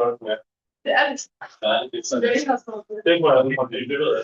godt med. Det er det. Ja, det er sådan. Det er ikke så fedt. Det må jeg lige komme i løbet af.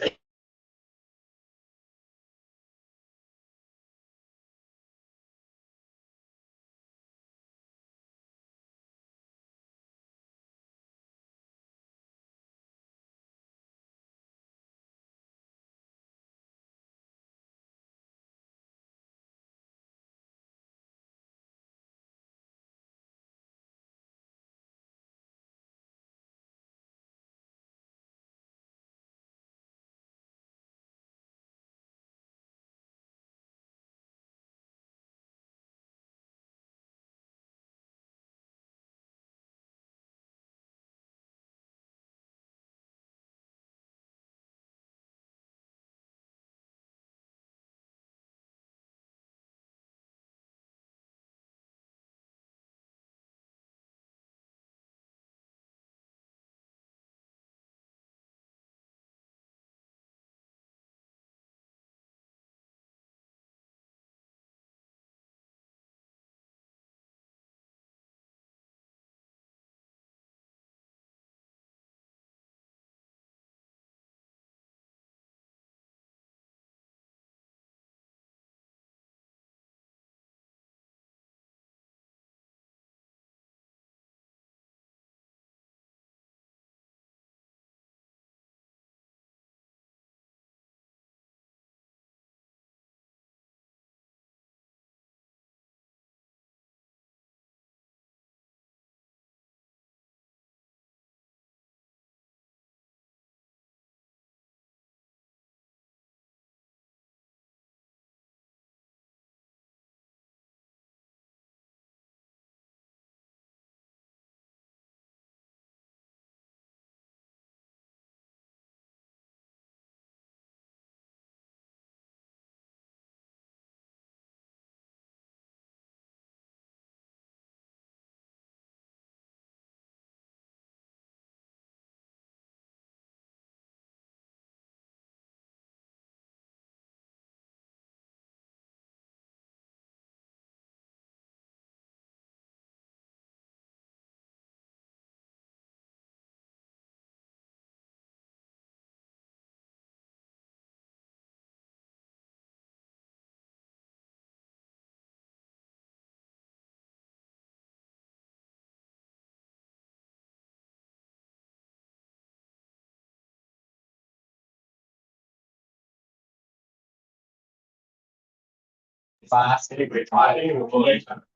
Bare celebrate mig.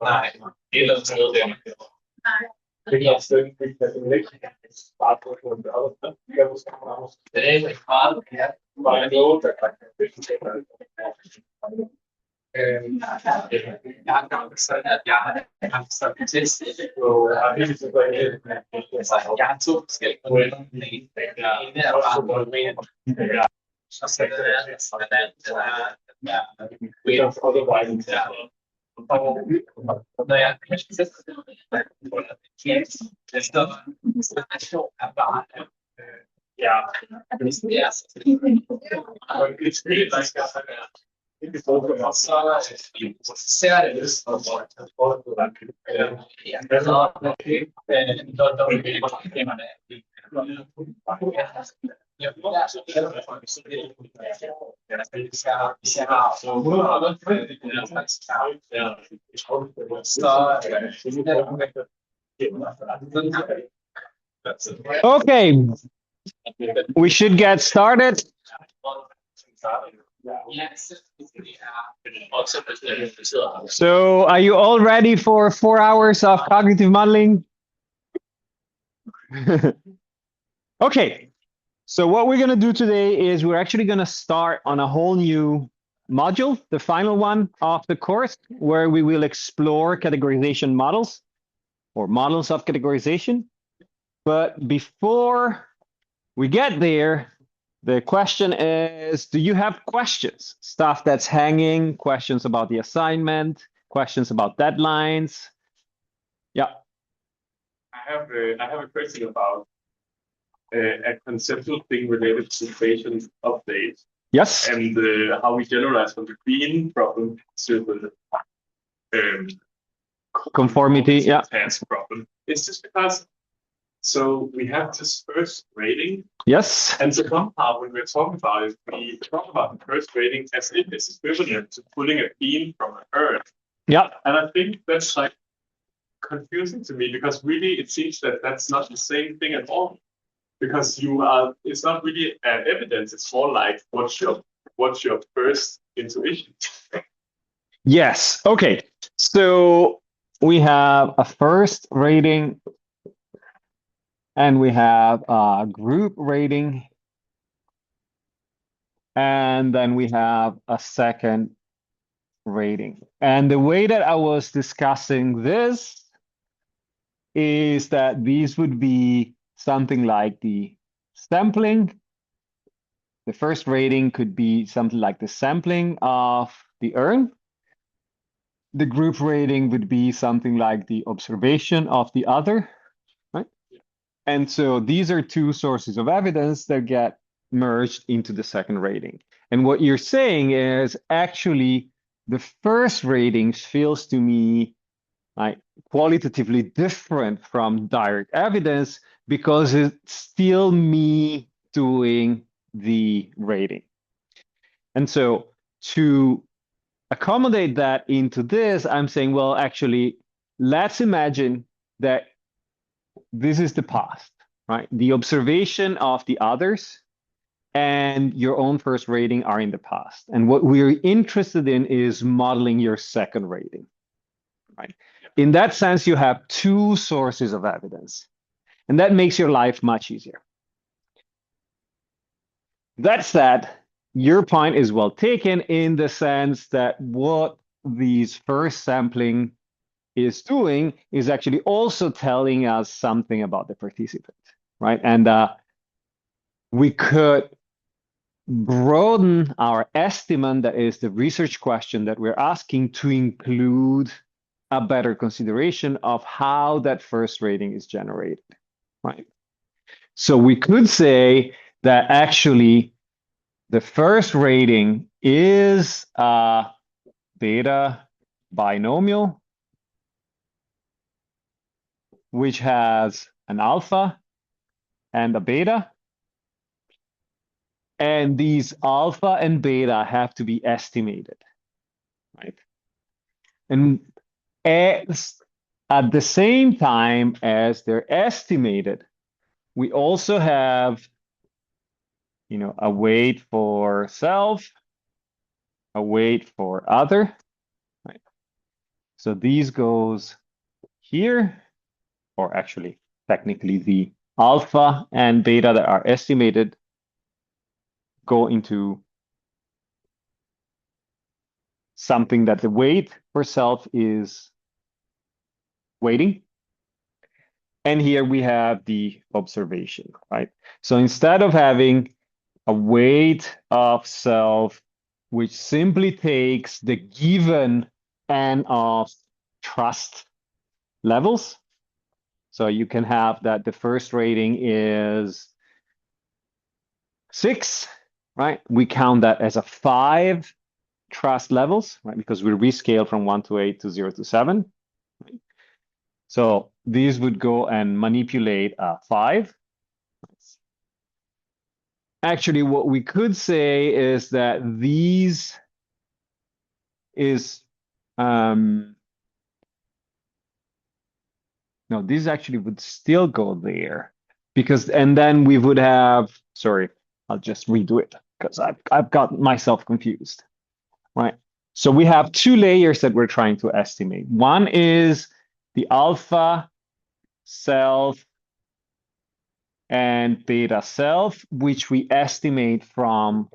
Nej, det er noget sted der. Nej. Det er også den bare på den der. Det er ikke meget. Bare noget, der kan Jeg har nok sådan, at jeg har haft sådan en test på, jeg har 2 forskellige modeller. Den ene er bare modellen, og så er den anden, Wait of otherwise. Og når jeg tester det står er bare Ja. det er så og så ser det lidt som Okay, we should get started. So, are you all ready for 4 hours of cognitive modeling? Okay, so what we're going to do today is we're actually going to start on a whole new module, the final one of the course, where we will explore categorization models or models of categorization. But before we get there, the question is, do you have questions? Stuff that's hanging, questions about the assignment, questions about deadlines? Yeah. I have a question about a conceptual thing related to patient updates. Yes. And how we generalize from the green problem to the conformity, yeah. task problem. It's just because So we have this first rating, Yes. and so somehow when we're talking about it, we talk about the first rating as if it's equivalent to pulling a beam from the earth. Yeah. And I think that's like confusing to me because really it seems that that's not the same thing at all. Because it's not really evidence. It's more like what's your first intuition. Yes. Okay. So we have a first rating and we have a group rating. And then we have a second rating. And the way that I was discussing this is that these would be something like the sampling. The first rating could be something like the sampling of the urn. The group rating would be something like the observation of the other, right? And so these are two sources of evidence that get merged into the second rating. And what you're saying is actually the first rating feels to me like qualitatively different from direct evidence because it's still me doing the rating. And so to accommodate that into this, I'm saying, well, actually, let's imagine that this is the past, right? The observation of the others and your own first rating are in the past. And what we're interested in is modeling your second rating, right? In that sense, you have two sources of evidence, and that makes your life much easier. That said, your point is well taken in the sense that what these first sampling is doing is actually also telling us something about the participant, right? And we could broaden our estimate, that is the research question that we're asking, to include a better consideration of how that first rating is generated, right? So we could say that actually the first rating is a beta binomial, which has an alpha and a beta. And these alpha and beta have to be estimated, right? And at the same time as they're estimated, we also have, a weight for self, a weight for other, right? So these goes here, or actually, technically the alpha and beta that are estimated go into something that the weight for self is weighting. And here we have the observation, right? So instead of having a weight of self, which simply takes the given n of trust levels. So you can have that the first rating is 6, right? We count that as a 5 trust levels, right? Because we rescale from 1 to 8 to 0 to 7. Right? So these would go and manipulate a 5. Actually, what we could say is that these is no, this actually would still go there because, and then we would have, sorry, I'll just redo it because I've got myself confused, right? So we have two layers that we're trying to estimate. One is the alpha self and beta self, which we estimate from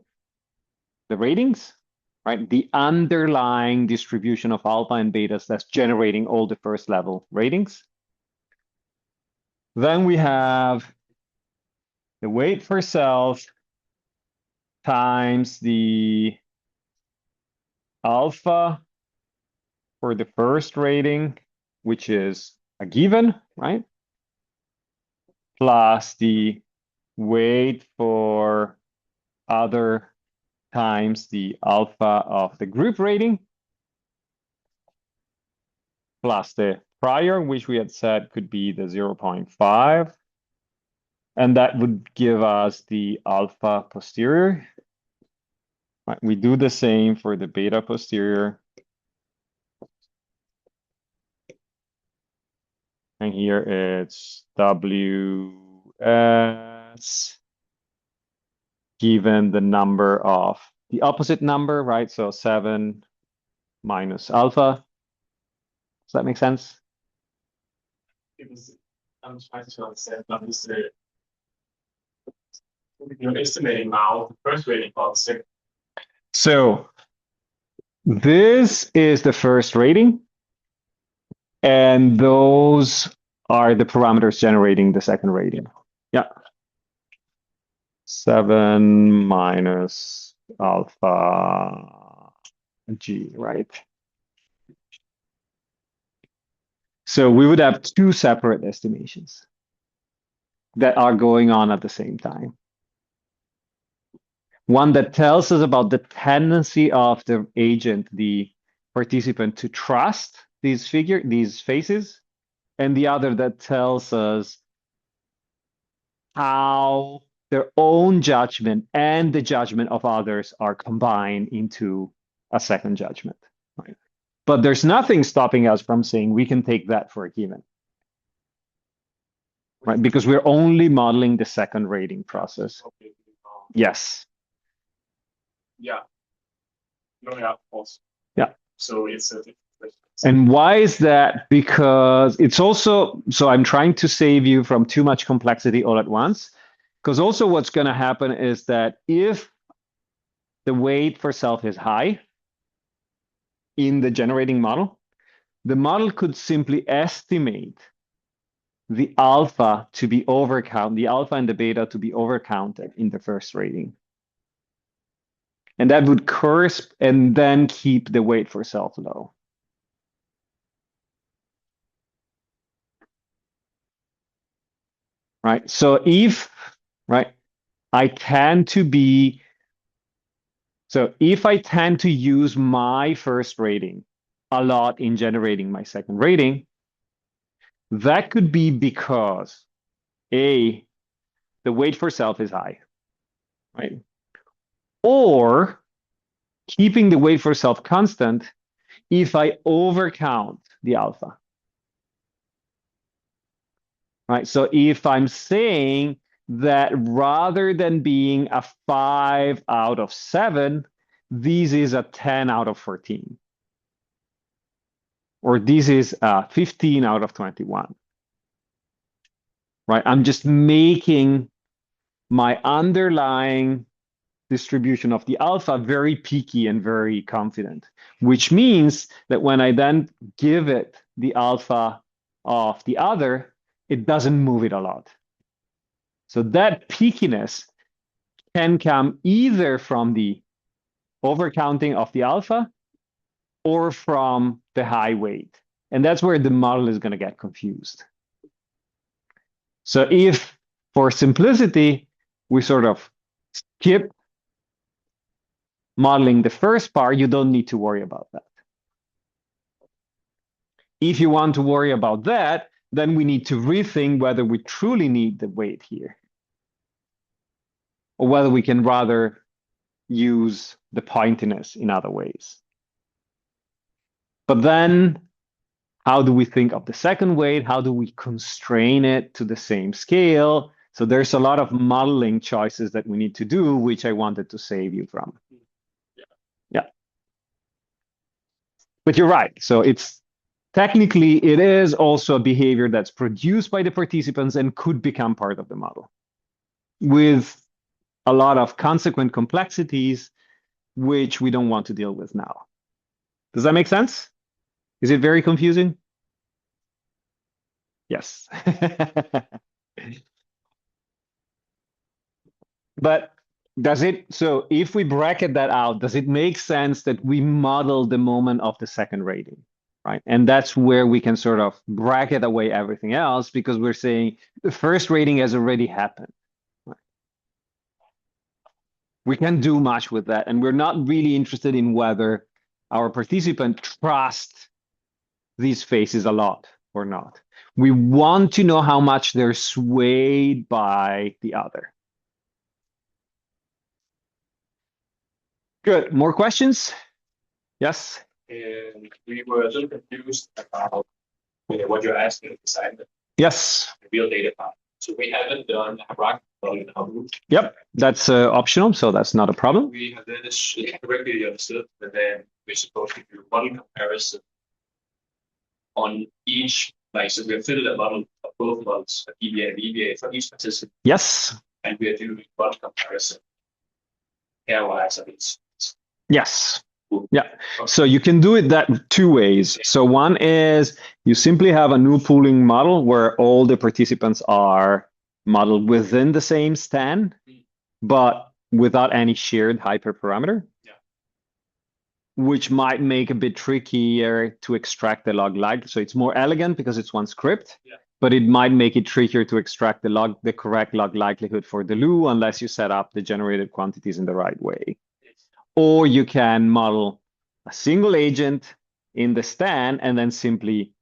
the ratings, right? The underlying distribution of alpha and betas that's generating all the first level ratings. Then we have the weight for self times the alpha for the first rating, which is a given, right? Plus the weight for other times the alpha of the group rating, plus the prior, which we had said could be the 0.5 And that would give us the alpha posterior. Right, we do the same for the beta posterior. And here it's WS given the number of the opposite number, right? So 7 minus alpha. Does that make sense? I'm trying to understand what is you're estimating now the first rating of the second. So this is the first rating, and those are the parameters generating the second rating. Yeah. 7 minus alpha G, right? So we would have two separate estimations that are going on at the same time. One that tells us about the tendency of the agent, the participant, to trust these faces, and the other that tells us how their own judgment and the judgment of others are combined into a second judgment. Right? But there's nothing stopping us from saying we can take that for a given. Right? Because we're only modeling the second rating process. Okay. Yes. Yeah. No, yeah, of course. Yeah. So it's a different. And why is that? Because it's also, so I'm trying to save you from too much complexity all at once. Because also what's going to happen is that if the weight for self is high in the generating model, the model could simply estimate the alpha to be overcounted, the alpha and the beta to be overcounted in the first rating. And that would correspond and then keep the weight for self low. Right. So if, right, I tend to be, so if I tend to use my first rating a lot in generating my second rating, that could be because A, the weight for self is high, right? Or keeping the weight for self constant if I overcount the alpha. Right? So if I'm saying that rather than being a 5 out of 7, this is a 10 out of 14. Or this is a 15 out of 21. Right? I'm just making my underlying distribution of the alpha very peaky and very confident, which means that when I then give it the alpha of the other, it doesn't move it a lot. So that peakiness can come either from the overcounting of the alpha or from the high weight. And that's where the model is going to get confused. So if, for simplicity, we sort of skip modeling the first part, you don't need to worry about that. If you want to worry about that, then we need to rethink whether we truly need the weight here, or whether we can rather use the pointiness in other ways. But then, how do we think of the second weight? How do we constrain it to the same scale? So there's a lot of modeling choices that we need to do, which I wanted to save you from. Yeah. But you're right. So it's technically, it is also a behavior that's produced by the participants and could become part of the model with a lot of consequent complexities, which we don't want to deal with now. Does that make sense? Is it very confusing? Yes. But does it, so if we bracket that out, does it make sense that we model the moment of the second rating, right? And that's where we can sort of bracket away everything else because we're saying the first rating has already happened. Right? We can't do much with that. And we're not really interested in whether our participant trusts these faces a lot or not. We want to know how much they're swayed by the other. Good. More questions? Yes. We were a little confused about what you're asking to decide the Yes. real data part. So we haven't done a rock in our group. Yep. That's optional, so that's not a problem. We have then correctly understood that then we're supposed to do model comparison on each, like, so we have fitted a model of both models, a EVA and EVA for each participant, Yes. and we are doing model comparison pairwise of each. Yes. Yeah. So you can do it that two ways. So one is you simply have a new pooling model where all the participants are modeled within the same stand, but without any shared hyperparameter, which might make a bit trickier to extract the log likelihood. So it's more elegant because it's one script, but it might make it trickier to extract the correct log likelihood for the LU unless you set up the generated quantities in the right way. Or you can model a single agent in the stand and then simply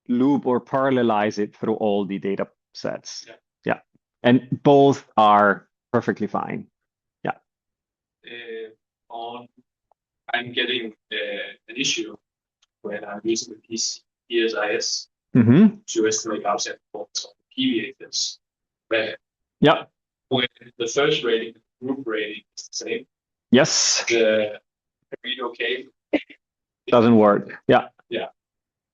loop or parallelize it through all the data sets. Yeah. And both are perfectly fine. Yeah. I'm getting an issue when I'm using the PSIS to estimate outset performance on PVA this. Yeah. When the first rating, the group rating is the same. Yes. The read okay doesn't work. Yeah. Yeah.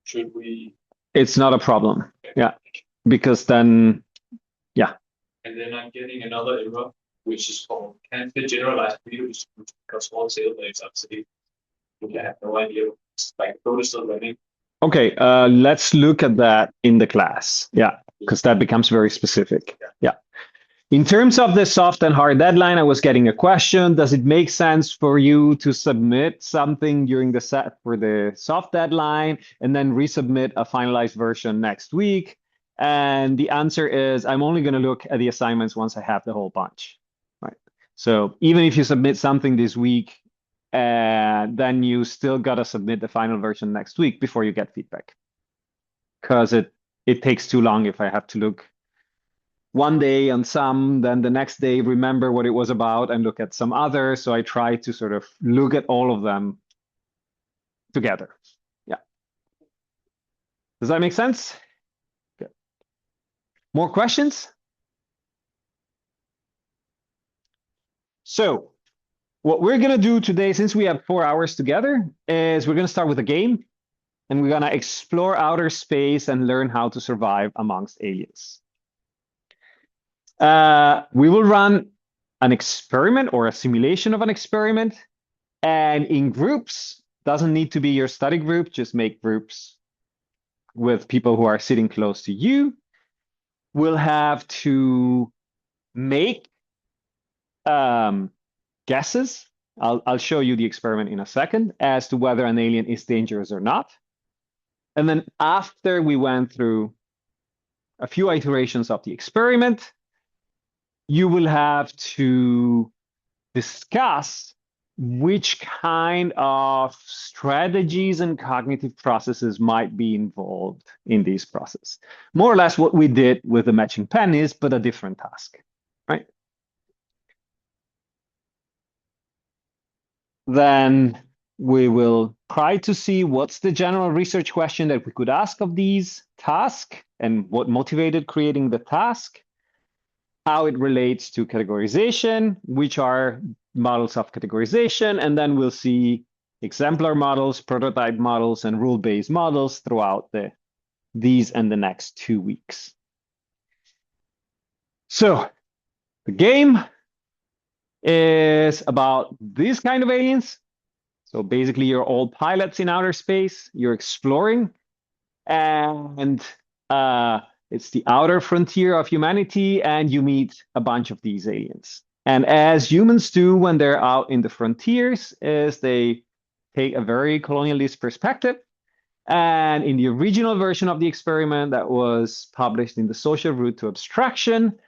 Should we? It's not a problem. Okay. Yeah. Because then, yeah. And then I'm getting another error, which is called can't fit generalized read distribution across all tail waves. Obviously, I have no idea. Like the code is still running. Okay. Let's look at that in the class. Yeah. Because that becomes very specific. Yeah. In terms of the soft and hard deadline, I was getting a question. Does it make sense for you to submit something during the set for the soft deadline and then resubmit a finalized version next week? And the answer is I'm only going to look at the assignments once I have the whole bunch. Right. So even if you submit something this week, then you still got to submit the final version next week before you get feedback. Because it takes too long if I have to look one day on some, then the next day remember what it was about and look at some other. So I try to sort of look at all of them together. Yeah. Does that make sense? Good. More questions? So what we're going to do today, since we have 4 hours together, is we're going to start with a game. And we're going to explore outer space and learn how to survive amongst aliens. We will run an experiment or a simulation of an experiment. And in groups, doesn't need to be your study group, just make groups with people who are sitting close to you. We'll have to make guesses. I'll show you the experiment in a second as to whether an alien is dangerous or not. And then after we went through a few iterations of the experiment, you will have to discuss which kind of strategies and cognitive processes might be involved in this process. More or less what we did with the matching pennies, but a different task, right? Then we will try to see what's the general research question that we could ask of these tasks and what motivated creating the task, how it relates to categorization, which are models of categorization, and then we'll see exemplar models, prototype models, and rule-based models throughout these and the next 2 weeks. So the game is about these kind of aliens. So basically, you're all pilots in outer space. You're exploring, and it's the outer frontier of humanity, and you meet a bunch of these aliens. And as humans do when they're out in the frontiers, is they take a very colonialist perspective. And in the original version of the experiment that was published in the Social Route to Abstraction,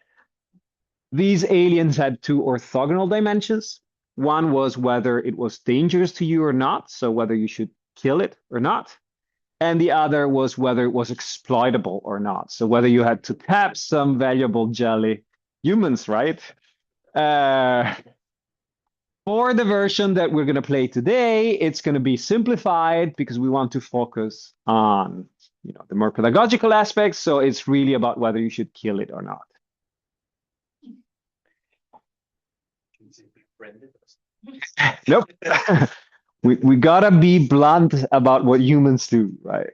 these aliens had 2 orthogonal dimensions. One was whether it was dangerous to you or not, so whether you should kill it or not. and the other was whether it was exploitable or not. So whether you had to tap some valuable jelly humans, right? For the version that we're going to play today, it's going to be simplified because we want to focus on, the more pedagogical aspects. So it's really about whether you should kill it or not. Nope. we gotta be blunt about what humans do, right?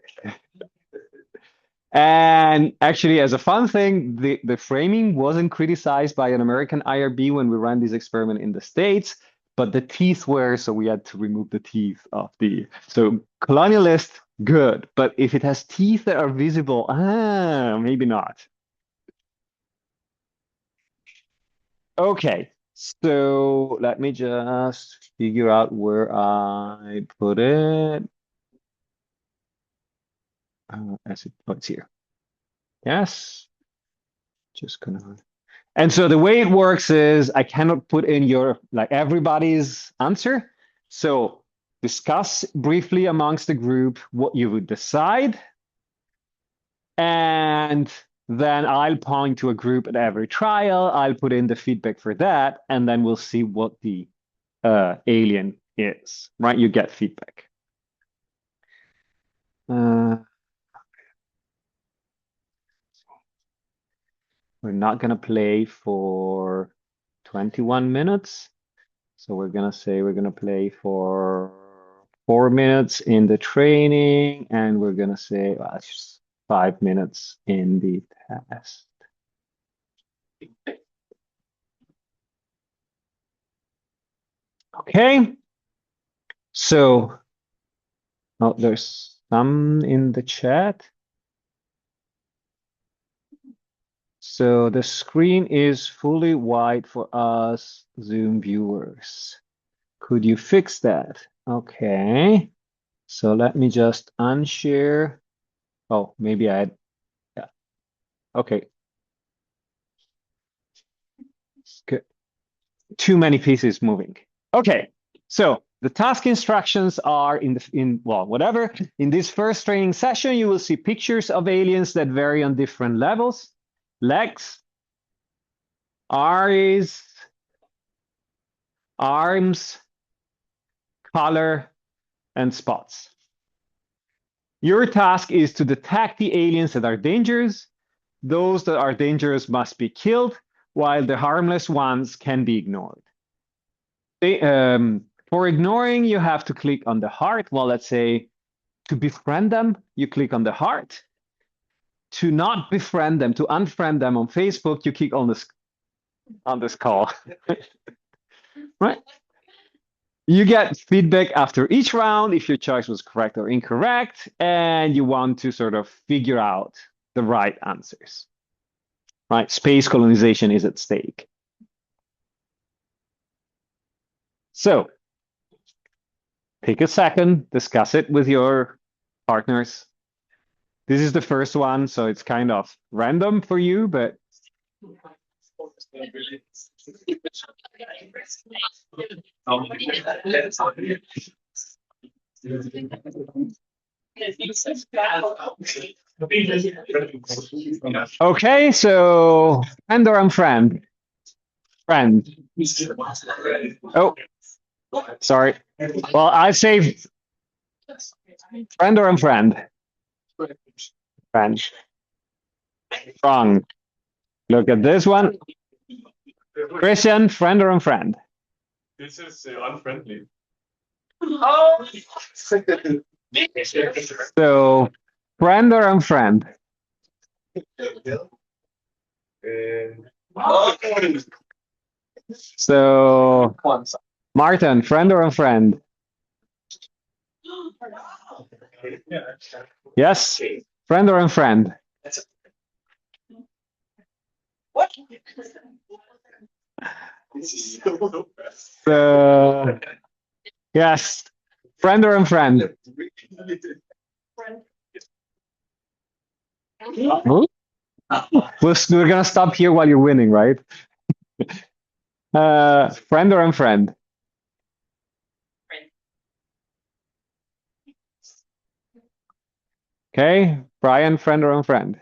And actually, as a fun thing, the framing wasn't criticized by an American IRB when we ran this experiment in the States, but the teeth were, so we had to remove the teeth of the. So colonialist, good, but if it has teeth that are visible, maybe not. Okay, so let me just figure out where I put it. As it puts here. Yes. Just gonna. And so the way it works is I cannot put in everybody's answer. So discuss briefly amongst the group what you would decide. And then I'll point to a group at every trial. I'll put in the feedback for that. And then we'll see what the alien is, right? You get feedback. We're not going to play for 21 minutes. So we're going to say we're going to play for 4 minutes in the training, and we're going to say just 5 minutes in the test. Okay. So, there's some in the chat. So the screen is fully white for us Zoom viewers. Could you fix that? Okay. So let me just unshare. Oh, maybe yeah. Okay. Good. Too many pieces moving. Okay. So the task instructions are whatever. In this first training session, you will see pictures of aliens that vary on different levels. Legs, eyes, arms, color, and spots. Your task is to detect the aliens that are dangerous. Those that are dangerous must be killed, while the harmless ones can be ignored. For ignoring, you have to click on the heart. Well, let's say to befriend them, you click on the heart. To not befriend them, to unfriend them on Facebook, you click on this call. Right? You get feedback after each round if your choice was correct or incorrect, and you want to sort of figure out the right answers. Right? Space colonization is at stake. So take a second, discuss it with your partners. This is the first one, so it's kind of random for you, but okay, so friend or unfriend? Friend. Oh, sorry. Well, I say friend or unfriend? Friend. Wrong. Look at this one. Christian, friend or unfriend? This is unfriendly. Oh. So, friend or unfriend? So, Martin, friend or unfriend? Yes, friend or unfriend? What? So, yes, friend or unfriend? We're gonna stop here while you're winning, right? Friend or unfriend? Okay, Brian, friend or unfriend?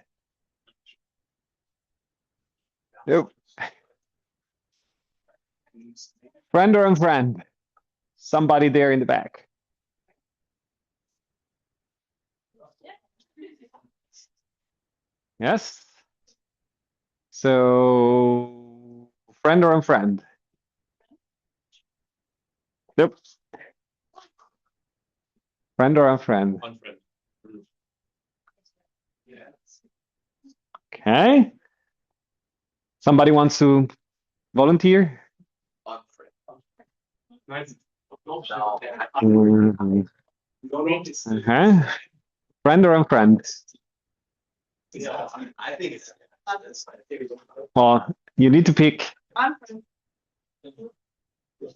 Nope. Friend or unfriend? Somebody there in the back. Yes. So, friend or unfriend? Nope. Friend or unfriend? Unfriend. Okay. Somebody wants to volunteer? Nice. Mhm. Okay. Friend or unfriend? Yeah, I think it's. Well, you need to pick.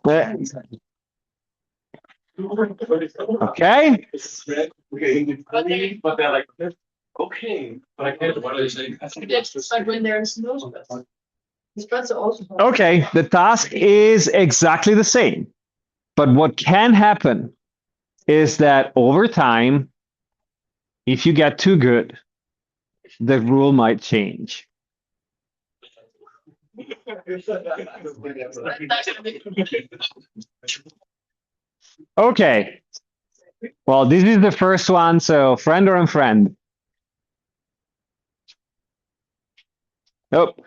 Yeah. Okay. Okay, but they're like, okay, but I can't. What are they saying? It's like when there's no spread. Spreads are also. Okay, the task is exactly the same. But what can happen is that over time, if you get too good, the rule might change. Okay. Well, this is the first one, so friend or unfriend? Nope.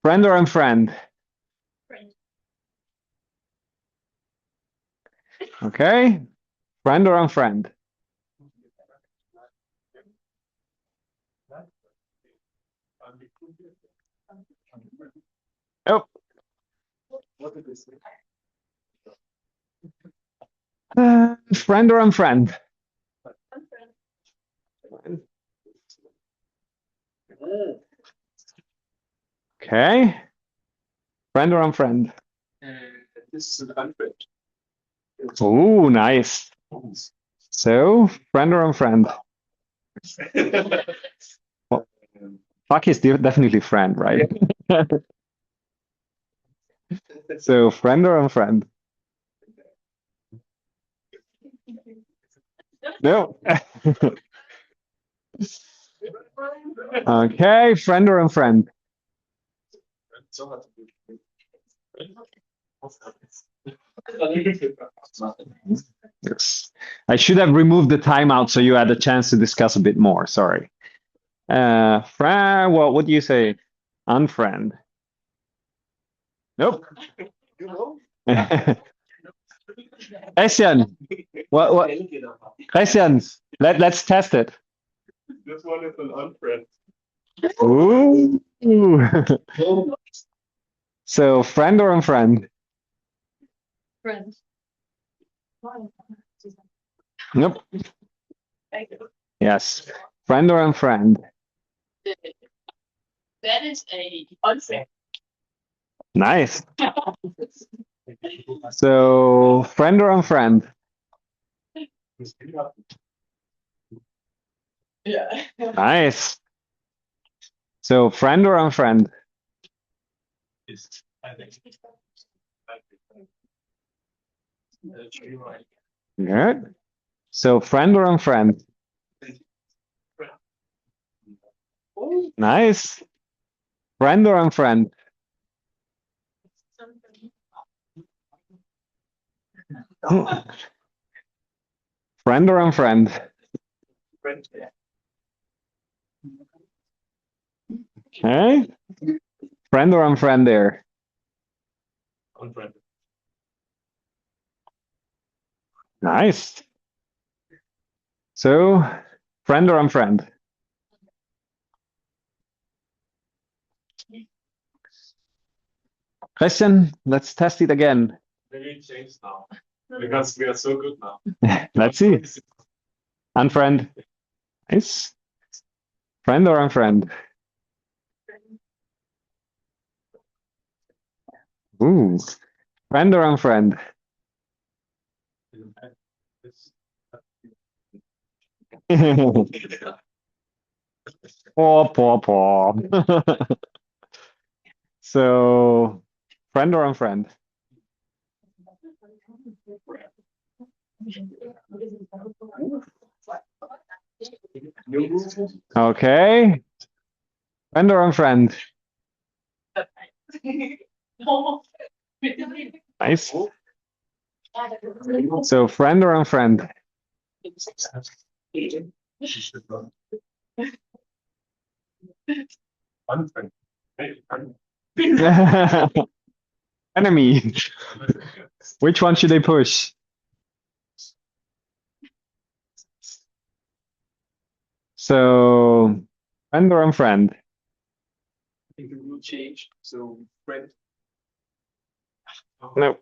Friend or unfriend? Okay. Friend or unfriend? Nope. Friend or unfriend? Okay. Friend or unfriend? This is an unfriend. Oh, nice. So, friend or unfriend? Well, fuck is definitely friend, right? So, friend or unfriend? No. Okay, friend or unfriend? Yes. I should have removed the timeout so you had a chance to discuss a bit more. Sorry. Friend, what do you say? Unfriend. Nope. Christian, what? Christian, let's test it. This one is an unfriend. Ooh. So, friend or unfriend? Friends. Nope. Yes. Friend or unfriend? That is a unfair. Nice. So, friend or unfriend? Yeah. Nice. So, friend or unfriend? Good. So, friend or unfriend? Nice. Friend or unfriend? Friend or unfriend? Friend. Okay. Friend or unfriend there? Unfriend. Nice. So, friend or unfriend? Christian, let's test it again. Maybe it changed now because we are so good now. Let's see. Unfriend. Nice. Friend or unfriend? Ooh. Friend or unfriend? Paw, paw, paw. So, friend or unfriend? Okay. Friend or unfriend? Nice. So friend or unfriend? Unfriend. Enemy. Which one should they push? So friend or unfriend? I think the rule changed. So friend. No.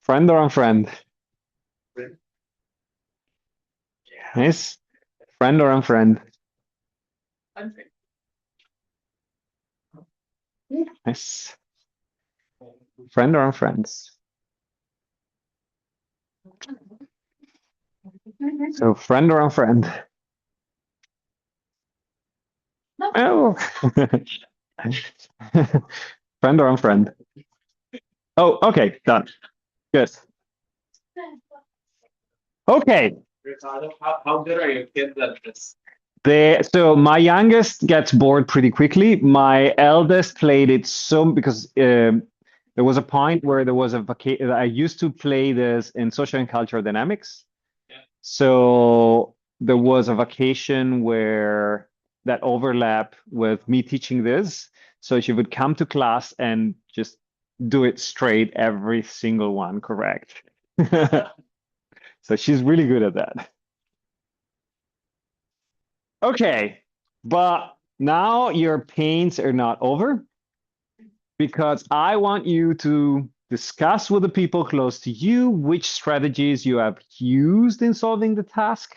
Friend or unfriend? Friend. Nice. Friend or unfriend? Unfriend. Nice. Friend or unfriends? So friend or unfriend? Oh. Friend or unfriend? Oh, okay, done. Good. Okay. Ricardo, how good are your kids at this? So my youngest gets bored pretty quickly. My eldest played it because there was a point where there was a vacation. I used to play this in social and cultural dynamics. Yeah. So there was a vacation where that overlap with me teaching this. So she would come to class and just do it straight, every single one correct. So she's really good at that. Okay, but now your pains are not over because I want you to discuss with the people close to you which strategies you have used in solving the task,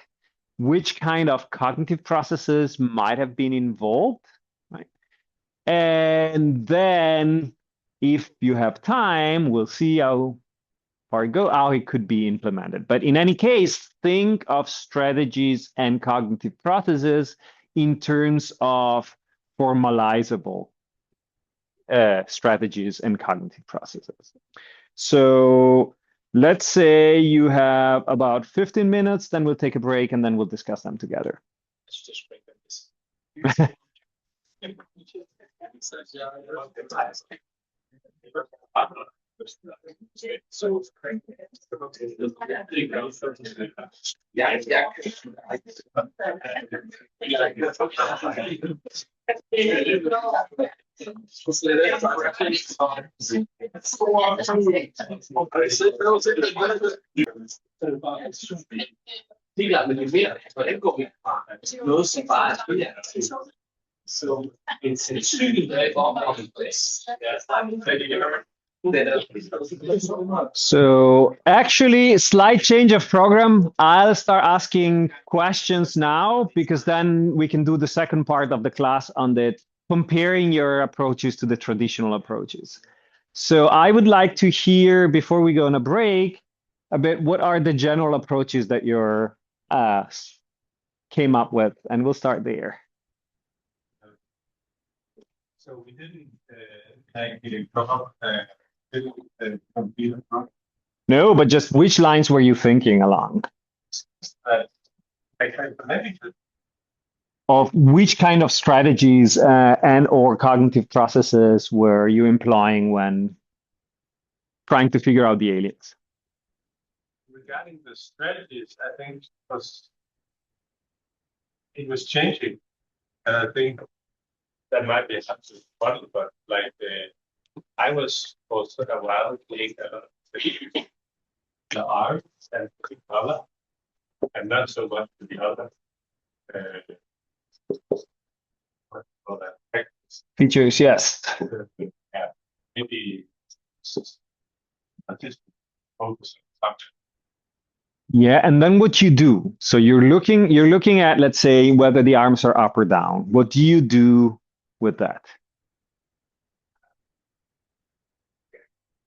which kind of cognitive processes might have been involved, right? And then if you have time, we'll see how how it could be implemented. But in any case, think of strategies and cognitive processes in terms of formalizable strategies and cognitive processes. So let's say you have about 15 minutes, then we'll take a break and then we'll discuss them together. Let's just break this. Thi là mình biết và đến công việc nó sẽ phải so it's extremely very complex. So actually, slight change of program. I'll start asking questions now because then we can do the second part of the class on the comparing your approaches to the traditional approaches. So I would like to hear, before we go on a break, a bit what are the general approaches that you're came up with, and we'll start there. So we didn't actually cover computer. No, but just which lines were you thinking along? Of which kind of strategies and or cognitive processes were you employing when trying to figure out the aliens? Regarding the strategies, I think it was changing, and I think that might be absolutely funny, but like I was for a while playing the art and the color, and not so much to the other Features, yes. Yeah, maybe I just focus on something. Yeah, and then what you do? So you're looking at, let's say, whether the arms are up or down. What do you do with that?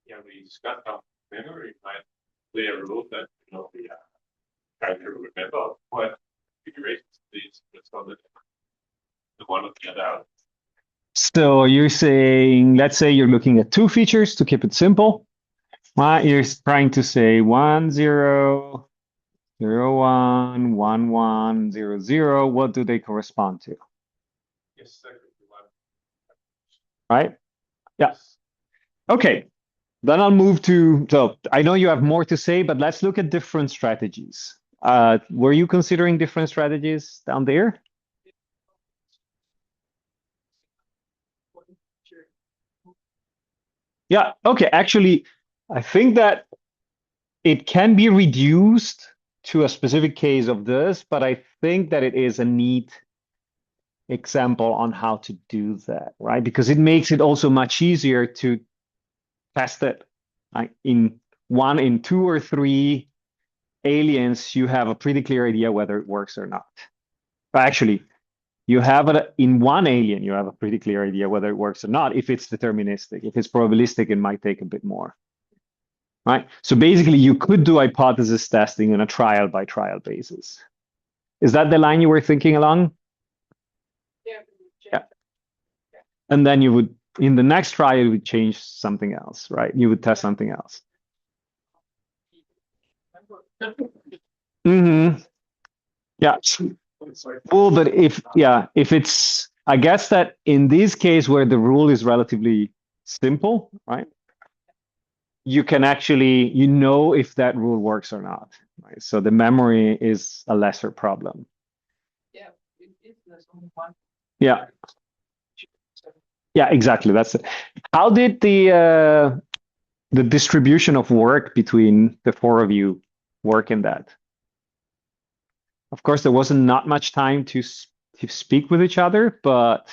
Yeah, we got our memory might play a role that we are trying to remember what configurations these on the one of the other. So you're saying, let's say you're looking at two features to keep it simple. You're trying to say 1, 0, 0, 1, 1, 1, 0, 0. What do they correspond to? Yes, that could be one. Right? Yeah. Okay. Then I'll move to, so I know you have more to say, but let's look at different strategies. Were you considering different strategies down there? Yeah, okay. Actually, I think that it can be reduced to a specific case of this, but I think that it is a neat example on how to do that, right? Because it makes it also much easier to test it. In 1, in 2, or 3 aliens, you have a pretty clear idea whether it works or not. Actually, you have it in 1 alien, you have a pretty clear idea whether it works or not. If it's deterministic, if it's probabilistic, it might take a bit more. Right? So basically, you could do hypothesis testing on a trial by trial basis. Is that the line you were thinking along? Yeah. And then you would, in the next trial, you would change something else, right? You would test something else. Mm-hmm. Yeah. Well, but if it's, I guess that in this case where the rule is relatively simple, right? You can actually, if that rule works or not, right? So the memory is a lesser problem. Yeah, there's only one. Yeah. Yeah, exactly. That's it. How did the distribution of work between the 4 of you work in that? Of course, there wasn't not much time to speak with each other, but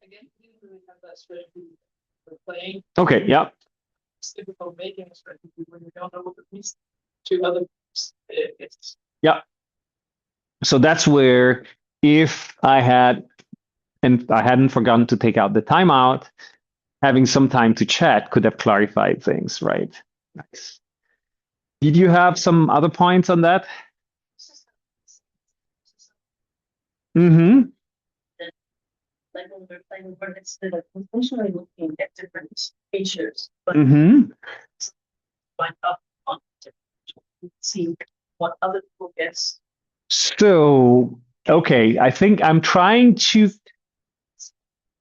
Again, we didn't really have that strategy for playing. okay, yeah. It's difficult making a strategy when you don't know what it means to other people. Yeah. So that's where if I hadn't forgotten to take out the timeout, having some time to chat could have clarified things, right? Nice. Did you have some other points on that? Mm-hmm. Like when we're playing word, it's essentially looking at different features, but Mm-hmm. find up on see what other people guess. So, okay, I think I'm trying to,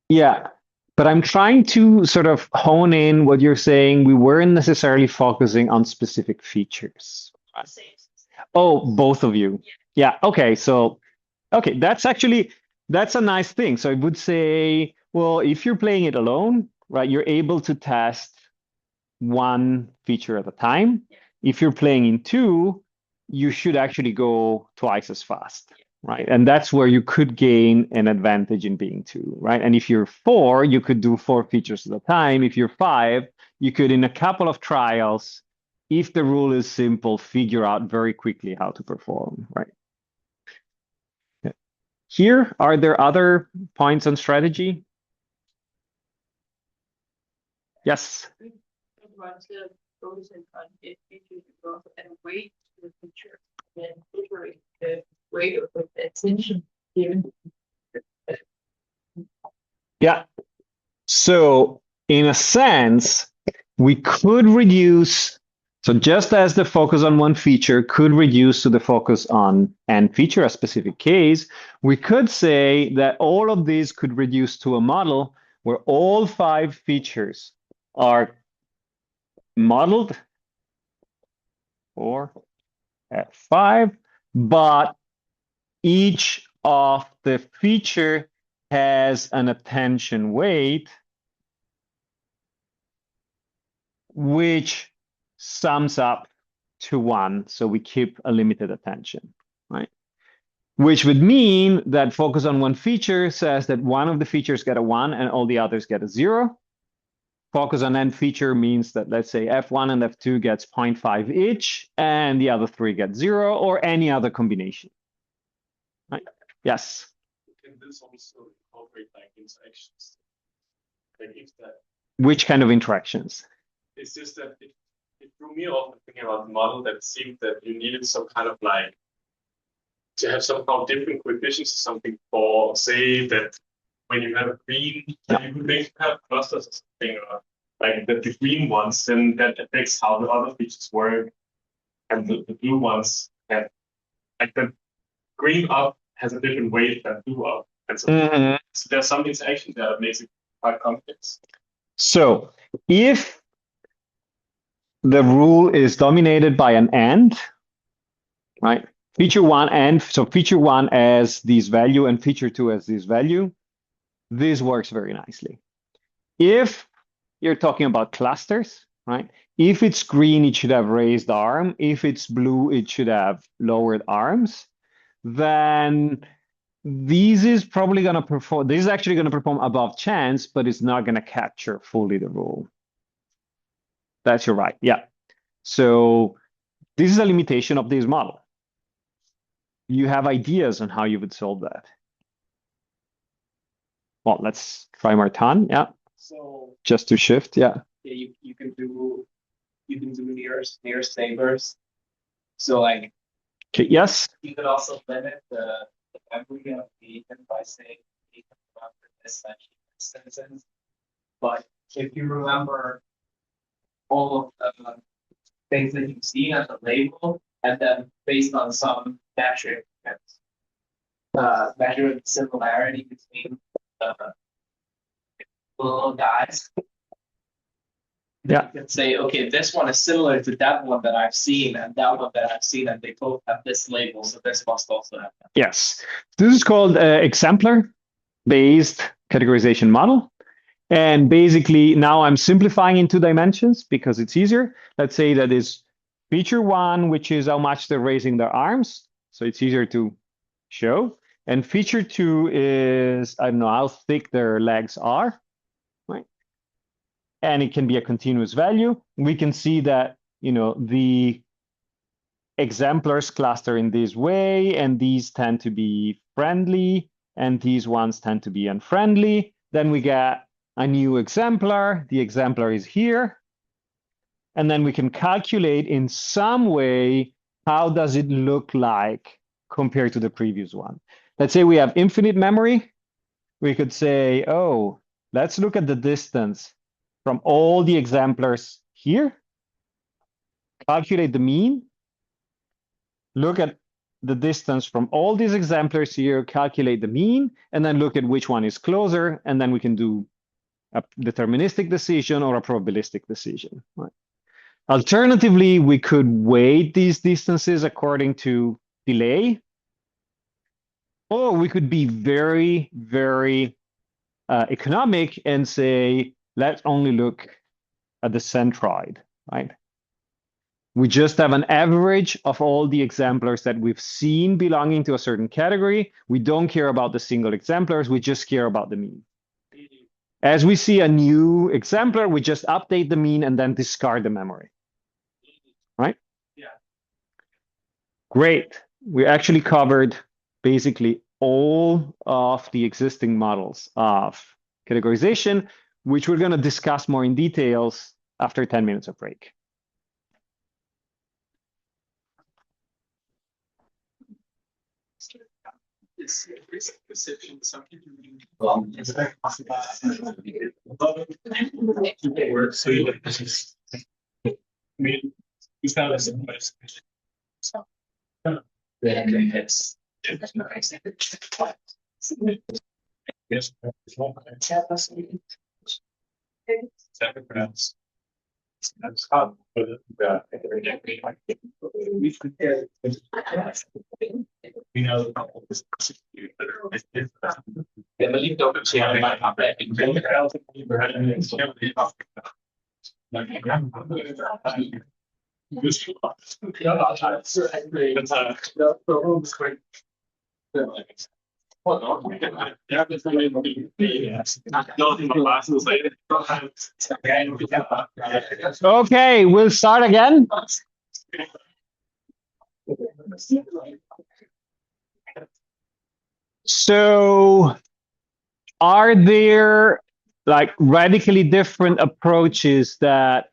yeah, but I'm trying to sort of hone in what you're saying. We weren't necessarily focusing on specific features. Oh, both of you. Yeah, okay, so, okay, that's a nice thing. So I would say, well, if you're playing it alone, right, you're able to test one feature at a time. If you're playing in 2, you should actually go twice as fast, right? And that's where you could gain an advantage in being 2, right? And if you're 4, you could do 4 features at a time. If you're 5, you could, in a couple of trials, if the rule is simple, figure out very quickly how to perform, right? Here, are there other points on strategy? Yes. Instead of focusing on it, features, you go and wait to the feature, and then iterate the rate of the attention given. Yeah. So in a sense, we could reduce, so just as the focus on one feature could reduce to the focus on n feature, a specific case, we could say that all of these could reduce to a model where all 5 features are modeled for F5, but each of the feature has an attention weight which sums up to 1. So we keep a limited attention, right? Which would mean that focus on one feature says that one of the features get a 1 and all the others get a 0. Focus on n feature means that, let's say, F1 and F2 gets 0.5 each, and the other 3 get 0, or any other combination. Right? Yes? Can this also incorporate like interactions? Like if that. Which kind of interactions? It's just that it threw me off thinking about the model that seemed that you needed some kind of like to have somehow different coefficients or something for, say, that when you have a green, you could make have clusters or something, or like the green ones, then that affects how the other features work, and the blue ones like the green up has a different weight than blue up. And so, so there's some interaction there that makes it quite complex. So if the rule is dominated by an AND, right? Feature one and so feature one as this value and feature two as this value, this works very nicely. If you're talking about clusters, right? If it's green, it should have raised arm. If it's blue, it should have lowered arms. Then this is probably going to perform, this is actually going to perform above chance, but it's not going to capture fully the rule. That's your right. Yeah. So this is a limitation of this model. You have ideas on how you would solve that. Well, let's try Martin. Yeah. So just to shift. Yeah. yeah, you can do nearest neighbors. So like Okay. Yes. you could also limit the memory of the agent by saying you can remember this many instances. But if you remember all of the things that you've seen as a label, and then based on some metric, measure the similarity between the little guys. Yeah. You can say, okay, this one is similar to that one that I've seen, and that one that I've seen, and they both have this label, so this must also have that. Yes. This is called exemplar-based categorization model. And basically, now I'm simplifying in 2 dimensions because it's easier. Let's say that is feature one, which is how much they're raising their arms. So it's easier to show. And feature two is, I don't know, how thick their legs are, right? And it can be a continuous value. We can see that, you know, the exemplars cluster in this way, and these tend to be friendly, and these ones tend to be unfriendly. Then we get a new exemplar. The exemplar is here. And then we can calculate in some way, how does it look like compared to the previous one? Let's say we have infinite memory. We could say, oh, let's look at the distance from all the exemplars here. Calculate the mean. Look at the distance from all these exemplars here, calculate the mean, and then look at which one is closer, and then we can do a deterministic decision or a probabilistic decision. Right? Alternatively, we could weight these distances according to delay, or we could be very, very economic and say, let's only look at the centroid, right? We just have an average of all the exemplars that we've seen belonging to a certain category. We don't care about the single exemplars. We just care about the mean. As we see a new exemplar, we just update the mean and then discard the memory. Right? Yeah. Great. We actually covered basically all of the existing models of categorization, which we're going to discuss more in details after 10 minutes of break. It's perception. Some people so you like this is. I mean, it's not as simple as. Yes. That's hard, but we know Jeg vil lige dokumentere, at man har Okay, we'll start again. So, are there like radically different approaches that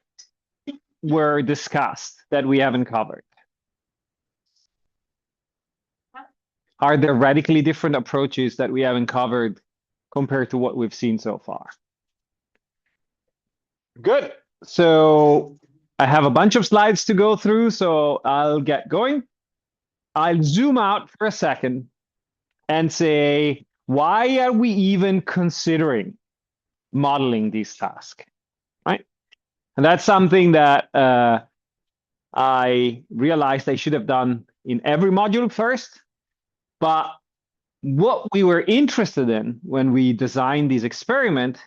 were discussed that we haven't covered? Are there radically different approaches that we haven't covered compared to what we've seen so far? Good. So I have a bunch of slides to go through, so I'll get going. I'll zoom out for a second and say, why are we even considering modeling these tasks, right? And that's something that I realized I should have done in every module first. But what we were interested in when we designed this experiment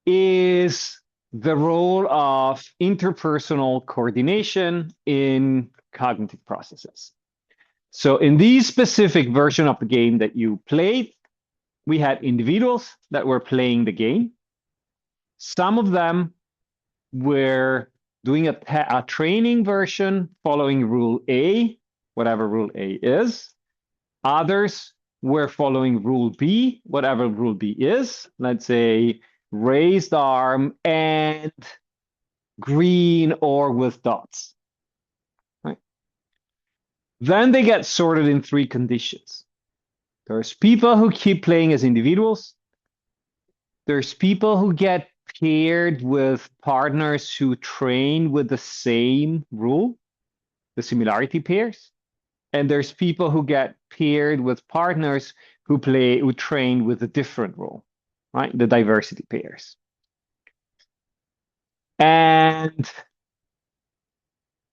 is the role of interpersonal coordination in cognitive processes. So in this specific version of the game that you played, we had individuals that were playing the game. Some of them were doing a training version following rule A, whatever rule A is. Others were following rule B, whatever rule B is. Let's say raised arm and green or with dots. Right? Then they get sorted in 3 conditions. There's people who keep playing as individuals. There's people who get paired with partners who train with the same rule, the similarity pairs. And there's people who get paired with partners who train with a different rule, right? The diversity pairs. And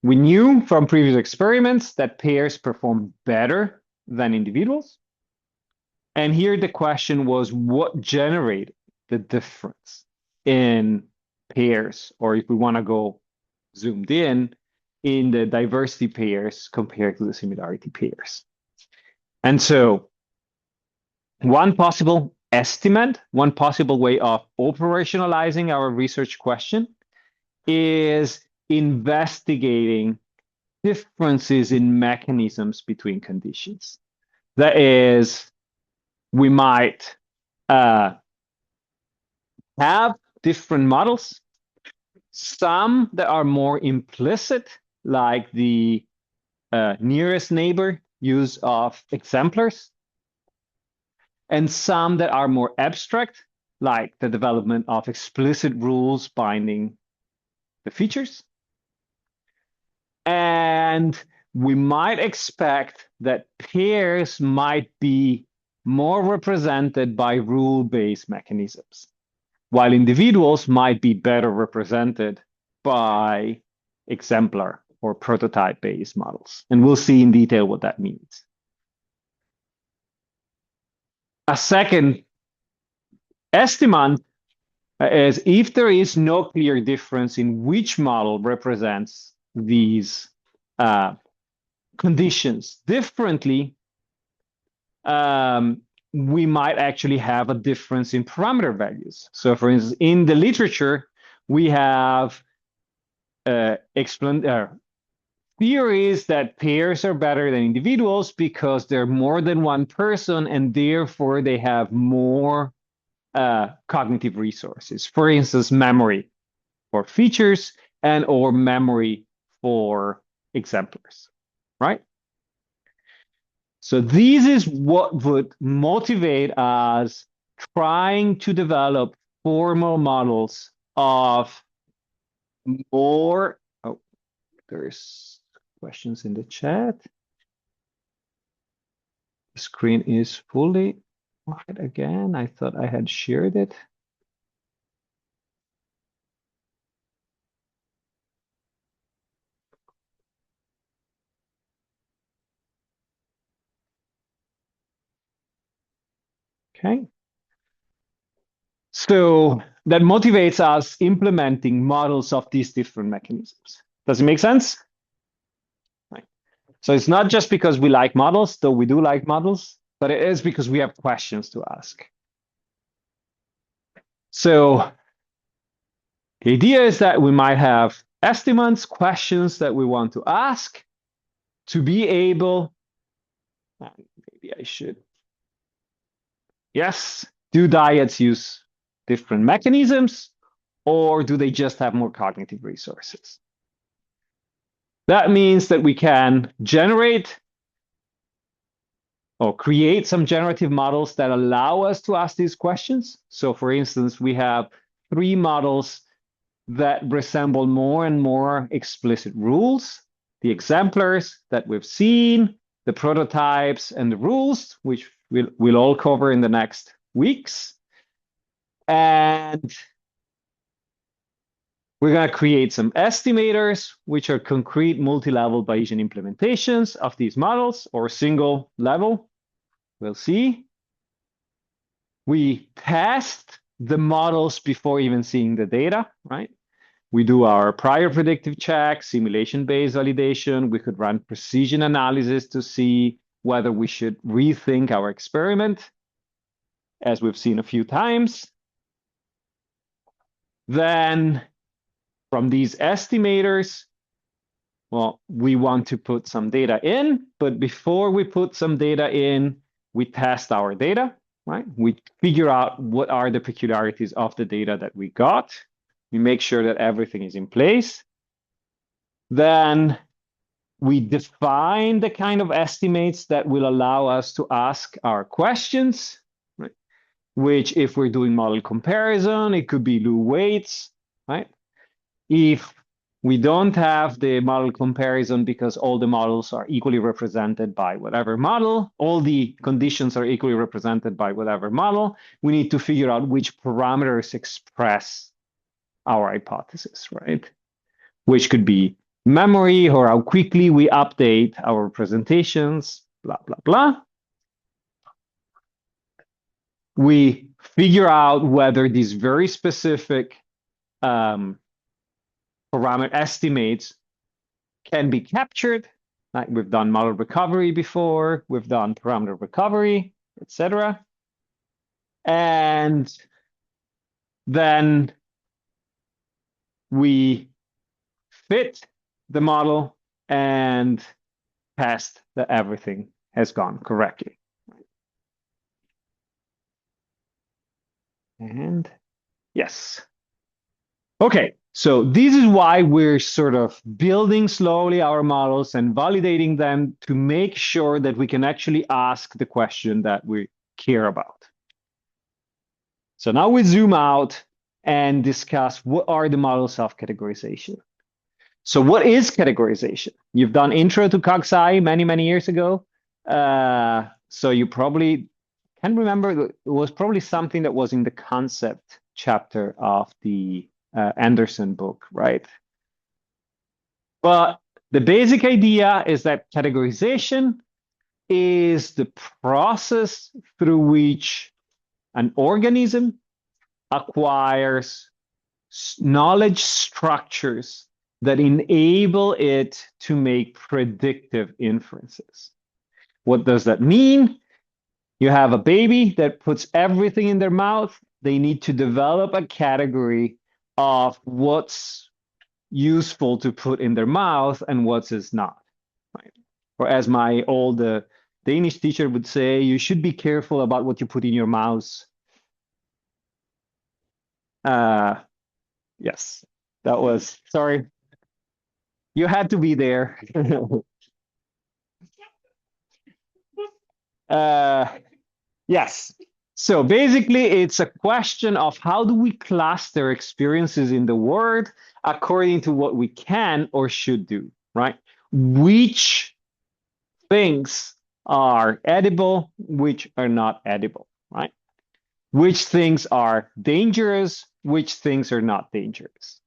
we knew from previous experiments that pairs perform better than individuals. And here the question was, what generated the difference in pairs, or if we want to go zoomed in the diversity pairs compared to the similarity pairs? And so one possible estimate, one possible way of operationalizing our research question is investigating differences in mechanisms between conditions. That is, we might have different models, some that are more implicit, like the nearest neighbor use of exemplars, and some that are more abstract, like the development of explicit rules binding the features. And we might expect that pairs might be more represented by rule-based mechanisms, while individuals might be better represented by exemplar or prototype-based models. And we'll see in detail what that means. A second estimate is if there is no clear difference in which model represents these conditions differently, we might actually have a difference in parameter values. So for instance, in the literature, we have theories that pairs are better than individuals because they're more than one person and therefore they have more cognitive resources. For instance, memory for features and or memory for exemplars, right? So this is what would motivate us trying to develop formal models of more, oh, there's questions in the chat. The screen is fully wide again. I thought I had shared it. Okay. So that motivates us implementing models of these different mechanisms. Does it make sense? Right. So it's not just because we like models, though we do like models, but it is because we have questions to ask. So the idea is that we might have estimates, questions that we want to ask to be able, maybe I should, yes, do diets use different mechanisms, or do they just have more cognitive resources? That means that we can generate or create some generative models that allow us to ask these questions. So for instance, we have 3 models that resemble more and more explicit rules. The exemplars that we've seen, the prototypes and the rules, which we'll all cover in the next weeks. And we're going to create some estimators, which are concrete multi-level Bayesian implementations of these models, or single level. We'll see. We test the models before even seeing the data, right? We do our prior predictive check, simulation-based validation. We could run precision analysis to see whether we should rethink our experiment, as we've seen a few times. Then from these estimators, well, we want to put some data in, but before we put some data in, we test our data, right? We figure out what are the peculiarities of the data that we got. We make sure that everything is in place. Then we define the kind of estimates that will allow us to ask our questions, right? Which, if we're doing model comparison, it could be Lou weights, right? If we don't have the model comparison because all the models are equally represented by whatever model, all the conditions are equally represented by whatever model, we need to figure out which parameters express our hypothesis, right? Which could be memory or how quickly we update our representations, blah, blah, blah. We figure out whether these very specific parameter estimates can be captured. Like we've done model recovery before, we've done parameter recovery, etc. And then we fit the model and test that everything has gone correctly. And yes. Okay, so this is why we're sort of building slowly our models and validating them to make sure that we can actually ask the question that we care about. So now we zoom out and discuss what are the models of categorization. So what is categorization? You've done intro to CogSci many, many years ago. So you probably can remember, it was probably something that was in the concept chapter of the Anderson book, right? But the basic idea is that categorization is the process through which an organism acquires knowledge structures that enable it to make predictive inferences. What does that mean? You have a baby that puts everything in their mouth. They need to develop a category of what's useful to put in their mouth and what is not. Right? Or as my old Danish teacher would say, you should be careful about what you put in your mouth. Yes, that was, sorry. You had to be there. Yes. So basically, it's a question of how do we cluster experiences in the world according to what we can or should do, right? Which things are edible, which are not edible, right? Which things are dangerous, which things are not dangerous.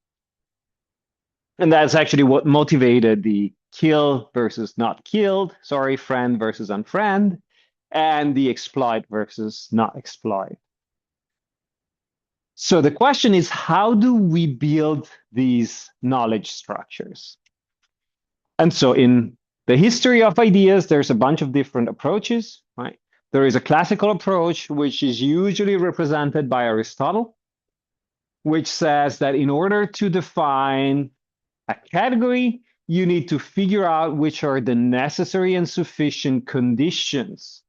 And that's actually what motivated the kill versus not killed, sorry, friend versus unfriend, and the exploit versus not exploit. So the question is, how do we build these knowledge structures? And so in the history of ideas, there's a bunch of different approaches, right? There is a classical approach, which is usually represented by Aristotle, which says that in order to define a category, you need to figure out which are the necessary and sufficient conditions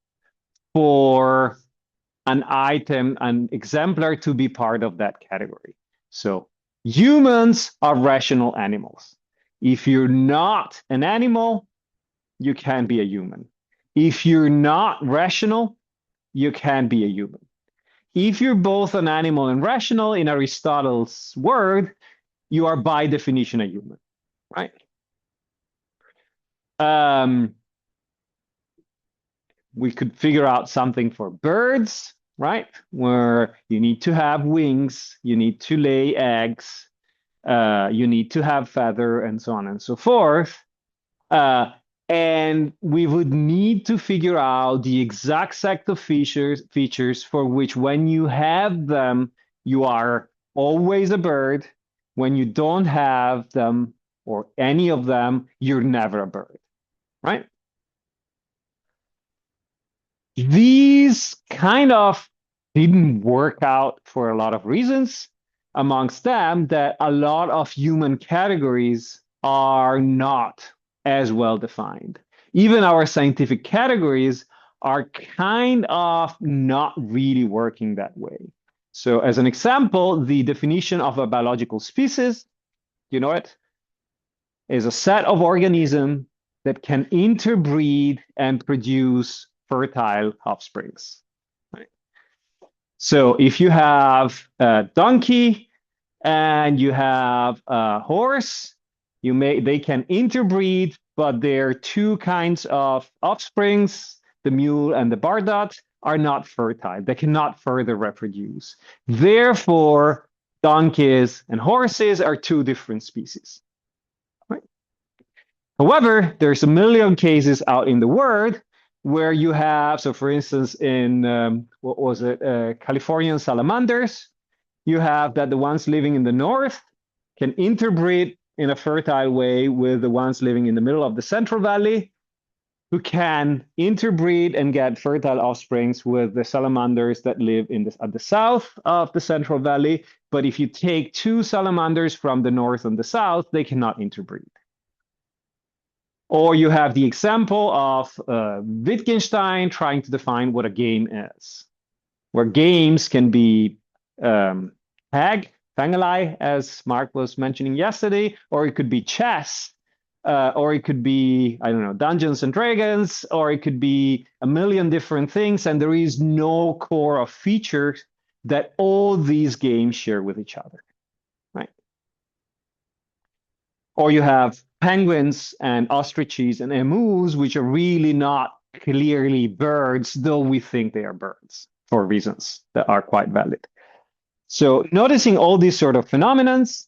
for an item, an exemplar to be part of that category. So humans are rational animals. If you're not an animal, you can't be a human. If you're not rational, you can't be a human. If you're both an animal and rational, in Aristotle's word, you are by definition a human, right? we could figure out something for birds, right? Where you need to have wings, you need to lay eggs, you need to have feather, and so on and so forth. And we would need to figure out the exact set of features for which when you have them, you are always a bird. When you don't have them or any of them, you're never a bird, right? These kind of didn't work out for a lot of reasons. Amongst them, that a lot of human categories are not as well defined. Even our scientific categories are kind of not really working that way. So as an example, the definition of a biological species, you know it, is a set of organisms that can interbreed and produce fertile offsprings. Right? So if you have a donkey and you have a horse, they can interbreed, but their two kinds of offsprings, the mule and the bardot, are not fertile. They cannot further reproduce. Therefore, donkeys and horses are two different species. Right? However, there's a million cases out in the world where you have, so for instance, in what was it, Californian salamanders, you have that the ones living in the north can interbreed in a fertile way with the ones living in the middle of the Central Valley, who can interbreed and get fertile offsprings with the salamanders that live at the south of the Central Valley. But if you take two salamanders from the north and the south, they cannot interbreed. Or you have the example of Wittgenstein trying to define what a game is, where games can be Fangeli, as Mark was mentioning yesterday, or it could be chess, or it could be, I don't know, Dungeons and Dragons, or it could be a million different things, and there is no core of features that all these games share with each other, right? Or you have penguins and ostriches and emus, which are really not clearly birds, though we think they are birds for reasons that are quite valid. So noticing all these sort of phenomenons,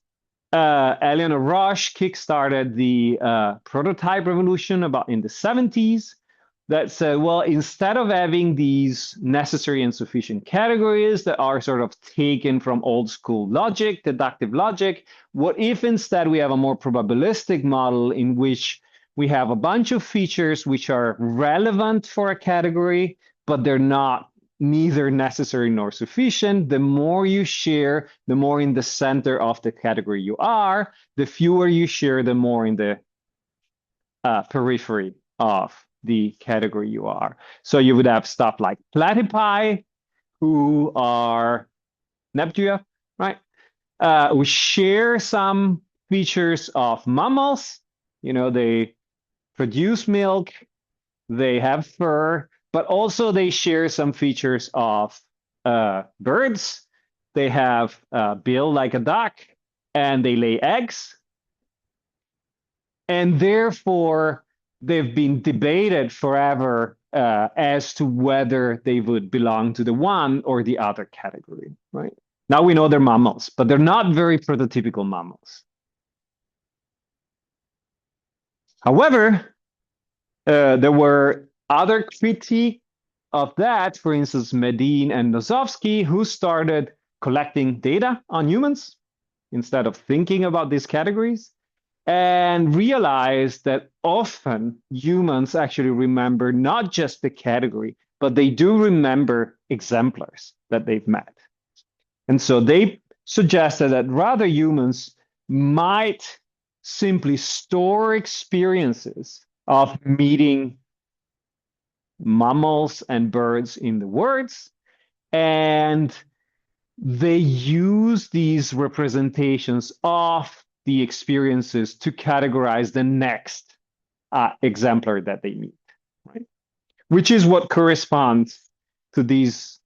Eleanor Roche kickstarted the prototype revolution about in the 70s that said, well, instead of having these necessary and sufficient categories that are sort of taken from old school logic, deductive logic, what if instead we have a more probabilistic model in which we have a bunch of features which are relevant for a category, but they're not neither necessary nor sufficient. The more you share, the more in the center of the category you are. The fewer you share, the more in the periphery of the category you are. So you would have stuff like platypi, who are Neptune, right? We share some features of mammals. You know, they produce milk, they have fur, but also they share some features of birds. They have a bill like a duck, and they lay eggs. And therefore, they've been debated forever as to whether they would belong to the one or the other category, right? Now we know they're mammals, but they're not very prototypical mammals. However, there were other critique of that, for instance, Medin and Nosovsky, who started collecting data on humans instead of thinking about these categories, and realized that often humans actually remember not just the category, but they do remember exemplars that they've met. And so they suggested that rather humans might simply store experiences of meeting mammals and birds in the words, and they use these representations of the experiences to categorize the next exemplar that they meet, right? Which is what corresponds to this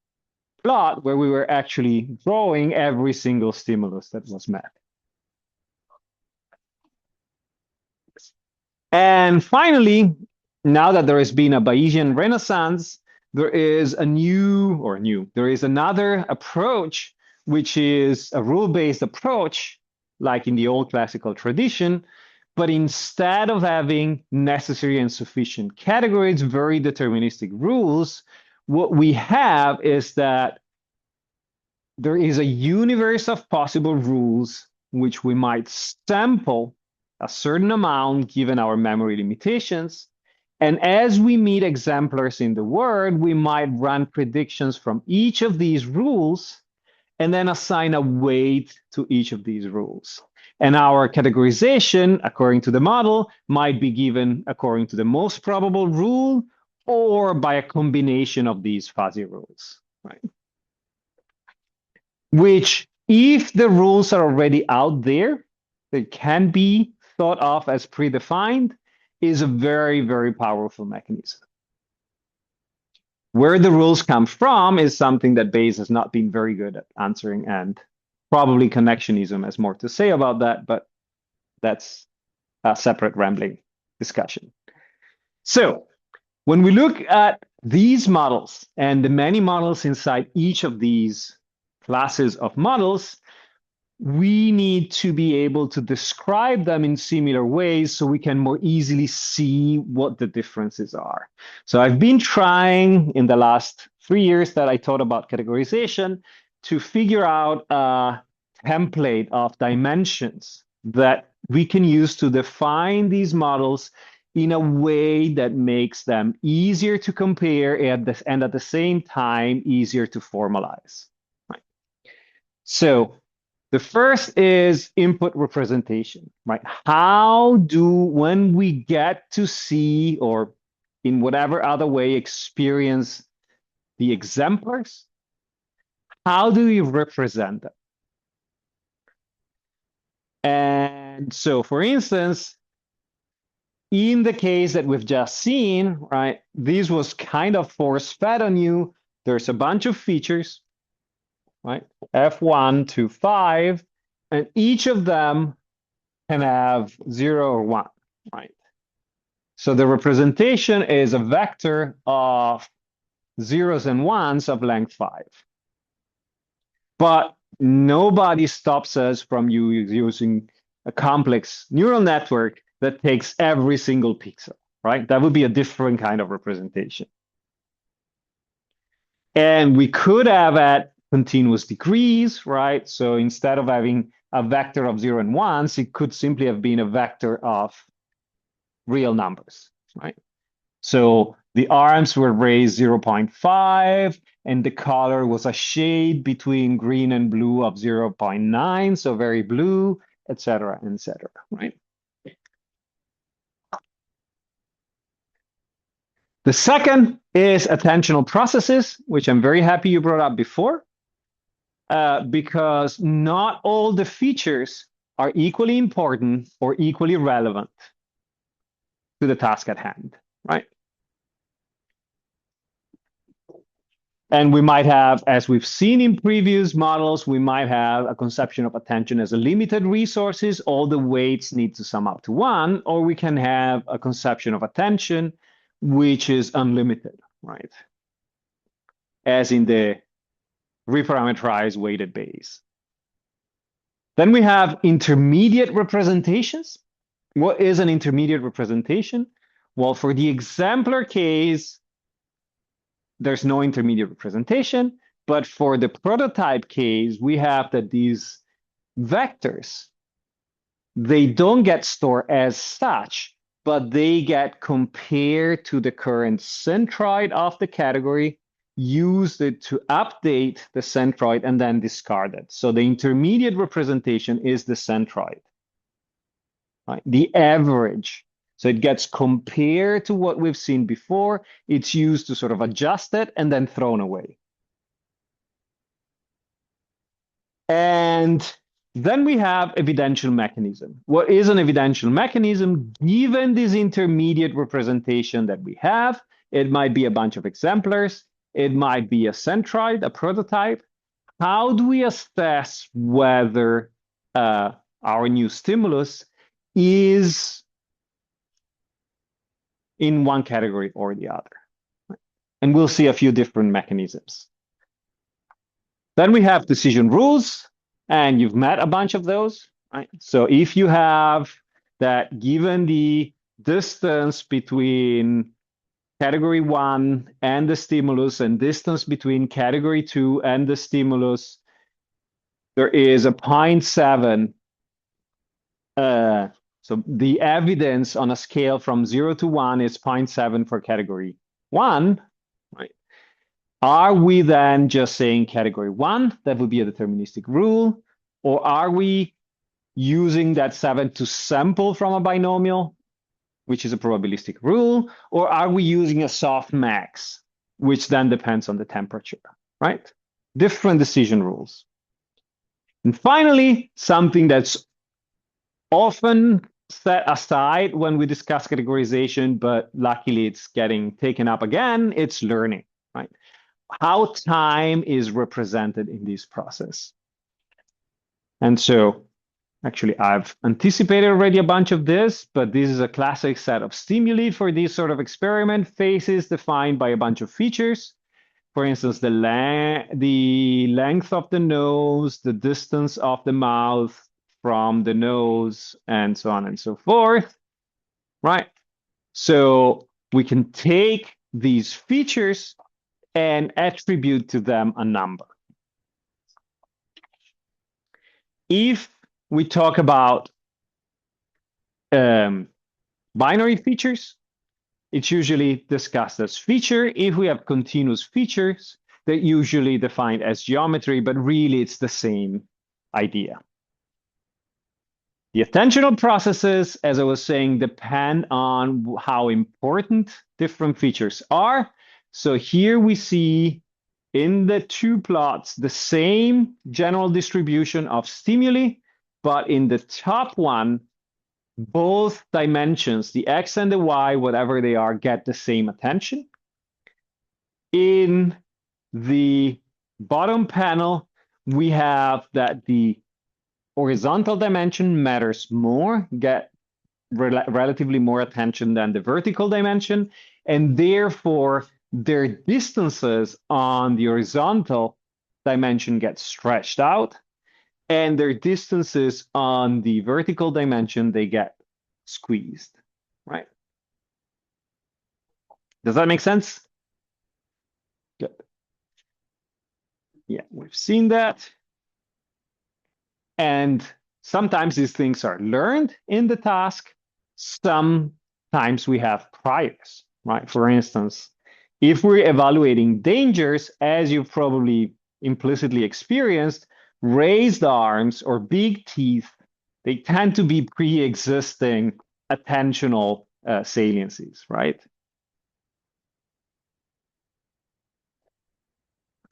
plot where we were actually drawing every single stimulus that was met. And finally, now that there has been a Bayesian renaissance, there is there is another approach, which is a rule-based approach, like in the old classical tradition. But instead of having necessary and sufficient categories, very deterministic rules, what we have is that there is a universe of possible rules which we might sample a certain amount given our memory limitations. And as we meet exemplars in the world, we might run predictions from each of these rules and then assign a weight to each of these rules. And our categorization, according to the model, might be given according to the most probable rule or by a combination of these fuzzy rules, right? Which, if the rules are already out there, they can be thought of as predefined, is a very, very powerful mechanism. Where the rules come from is something that Bayes has not been very good at answering, and probably connectionism has more to say about that, but that's a separate rambling discussion. So when we look at these models and the many models inside each of these classes of models, we need to be able to describe them in similar ways so we can more easily see what the differences are. So I've been trying in the last 3 years that I taught about categorization to figure out a template of dimensions that we can use to define these models in a way that makes them easier to compare and at the same time easier to formalize. Right. So the first is input representation, right? When we get to see or in whatever other way experience the exemplars, how do we represent them? And so, for instance, in the case that we've just seen, right, this was kind of force-fed on you. There's a bunch of features, right? F1 to 5, and each of them can have 0 or 1, right? So the representation is a vector of zeros and ones of length 5. But nobody stops us from using a complex neural network that takes every single pixel, right? That would be a different kind of representation. And we could have at continuous degrees, right? So instead of having a vector of 0 and 1s, it could simply have been a vector of real numbers, right? So the arms were raised 0.5, and the color was a shade between green and blue of 0.9, so very blue, etc., right? The second is attentional processes, which I'm very happy you brought up before, because not all the features are equally important or equally relevant to the task at hand, right? And we might have, as we've seen in previous models, we might have a conception of attention as a limited resources. All the weights need to sum up to 1, or we can have a conception of attention which is unlimited, right? As in the reparameterized weighted Bayes. Then we have intermediate representations. What is an intermediate representation? Well, for the exemplar case, there's no intermediate representation, but for the prototype case, we have that these vectors, they don't get stored as such, but they get compared to the current centroid of the category, used it to update the centroid, and then discard it. So the intermediate representation is the centroid, right? The average. So it gets compared to what we've seen before. It's used to sort of adjust it and then thrown away. And then we have evidential mechanism. What is an evidential mechanism? Given this intermediate representation that we have, it might be a bunch of exemplars. It might be a centroid, a prototype. How do we assess whether our new stimulus is in one category or the other. And we'll see a few different mechanisms. Then we have decision rules, and you've met a bunch of those, right? So if you have that given the distance between category 1 and the stimulus and distance between category 2 and the stimulus, there is a 0.7. So the evidence on a scale from 0 to 1 is 0.7 for category 1, right? Are we then just saying category 1? That would be a deterministic rule. Or are we using that 7 to sample from a binomial, which is a probabilistic rule? Or are we using a soft max, which then depends on the temperature, right? Different decision rules. And finally, something that's often set aside when we discuss categorization, but luckily it's getting taken up again, it's learning, right? How time is represented in this process. And so actually I've anticipated already a bunch of this, but this is a classic set of stimuli for this sort of experiment. Phases defined by a bunch of features. For instance, the length of the nose, the distance of the mouth from the nose, and so on and so forth, right? So we can take these features and attribute to them a number. If we talk about binary features, it's usually discussed as feature. If we have continuous features, they're usually defined as geometry, but really it's the same idea. The attentional processes, as I was saying, depend on how important different features are. So here we see in the two plots the same general distribution of stimuli, but in the top one, both dimensions, the x and the y, whatever they are, get the same attention. In the bottom panel, we have that the horizontal dimension matters more, get relatively more attention than the vertical dimension, and therefore their distances on the horizontal dimension get stretched out, and their distances on the vertical dimension, they get squeezed, right? Does that make sense? Good. Yeah, we've seen that. And sometimes these things are learned in the task. Sometimes we have priors, right? For instance, if we're evaluating dangers, as you've probably implicitly experienced, raised arms or big teeth, they tend to be pre-existing attentional saliencies, right?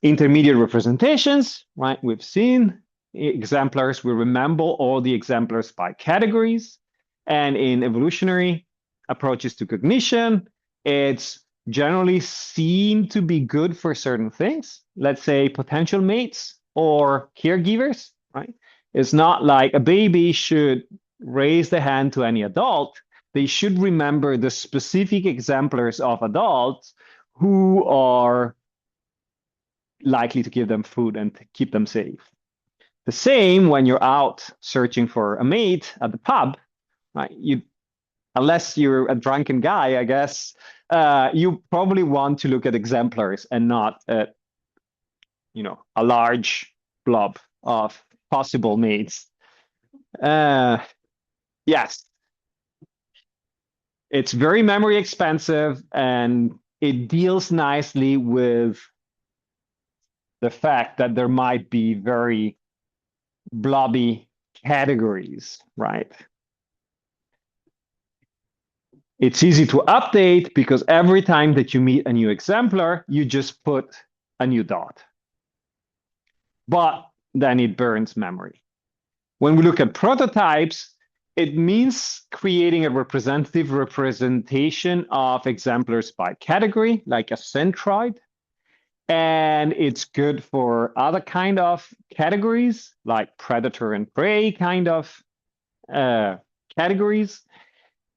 Intermediate representations, right? We've seen exemplars. We remember all the exemplars by categories. And in evolutionary approaches to cognition, it's generally seen to be good for certain things. Let's say potential mates or caregivers, right? It's not like a baby should raise the hand to any adult. They should remember the specific exemplars of adults who are likely to give them food and to keep them safe. The same when you're out searching for a mate at the pub, right? Unless you're a drunken guy, I guess, you probably want to look at exemplars and not at, a large blob of possible mates. Yes, it's very memory expensive, and it deals nicely with the fact that there might be very blobby categories, right? It's easy to update because every time that you meet a new exemplar, you just put a new dot. But then it burns memory. When we look at prototypes, it means creating a representative representation of exemplars by category, like a centroid. And it's good for other kind of categories, like predator and prey kind of categories.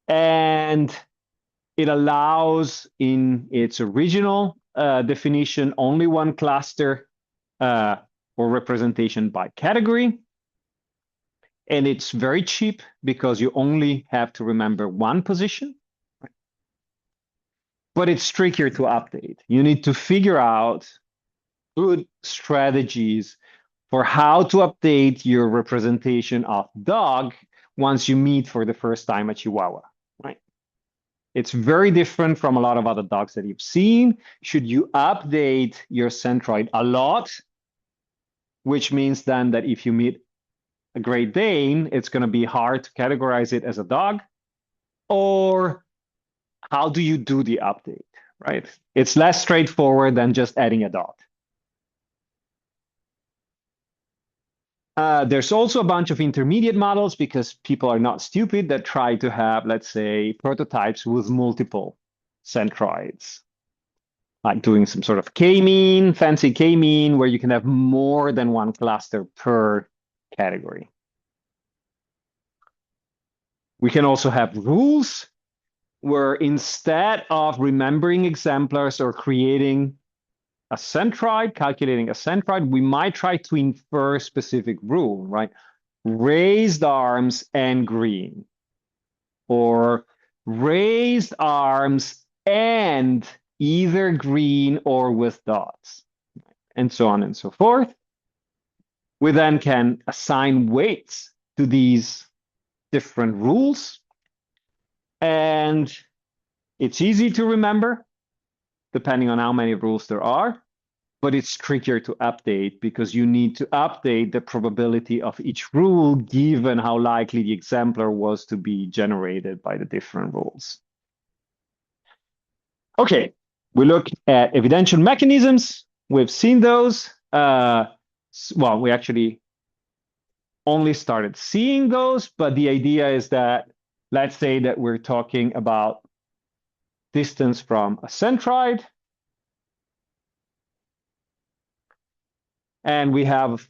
And It allows in its original definition only one cluster or representation by category. And it's very cheap because you only have to remember one position. But it's trickier to update. You need to figure out good strategies for how to update your representation of dog once you meet for the first time a Chihuahua, right? It's very different from a lot of other dogs that you've seen. Should you update your centroid a lot, which means then that if you meet a Great Dane, it's going to be hard to categorize it as a dog? Or how do you do the update, right? It's less straightforward than just adding a dot. There's also a bunch of intermediate models because people are not stupid that try to have, let's say, prototypes with multiple centroids, like doing some sort of k-mean, fancy k-mean, where you can have more than one cluster per category. We can also have rules where instead of remembering exemplars or creating a centroid, calculating a centroid, we might try to infer a specific rule, right? Raised arms and green, or raised arms and either green or with dots, and so on and so forth. We then can assign weights to these different rules, and it's easy to remember depending on how many rules there are, but it's trickier to update because you need to update the probability of each rule given how likely the exemplar was to be generated by the different rules. Okay, we look at evidential mechanisms. We've seen those. Well, we actually only started seeing those, but the idea is that, let's say that we're talking about distance from a centroid. And we have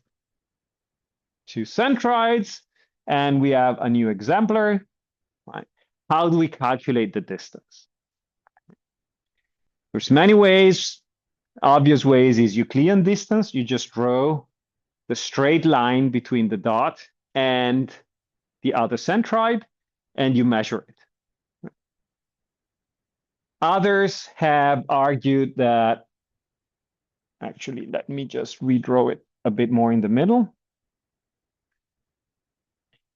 two centroids, and we have a new exemplar. Right? How do we calculate the distance? There's many ways. Obvious ways is Euclidean distance. You just draw the straight line between the dot and the other centroid, and you measure it. Others have argued that, actually, let me just redraw it a bit more in the middle.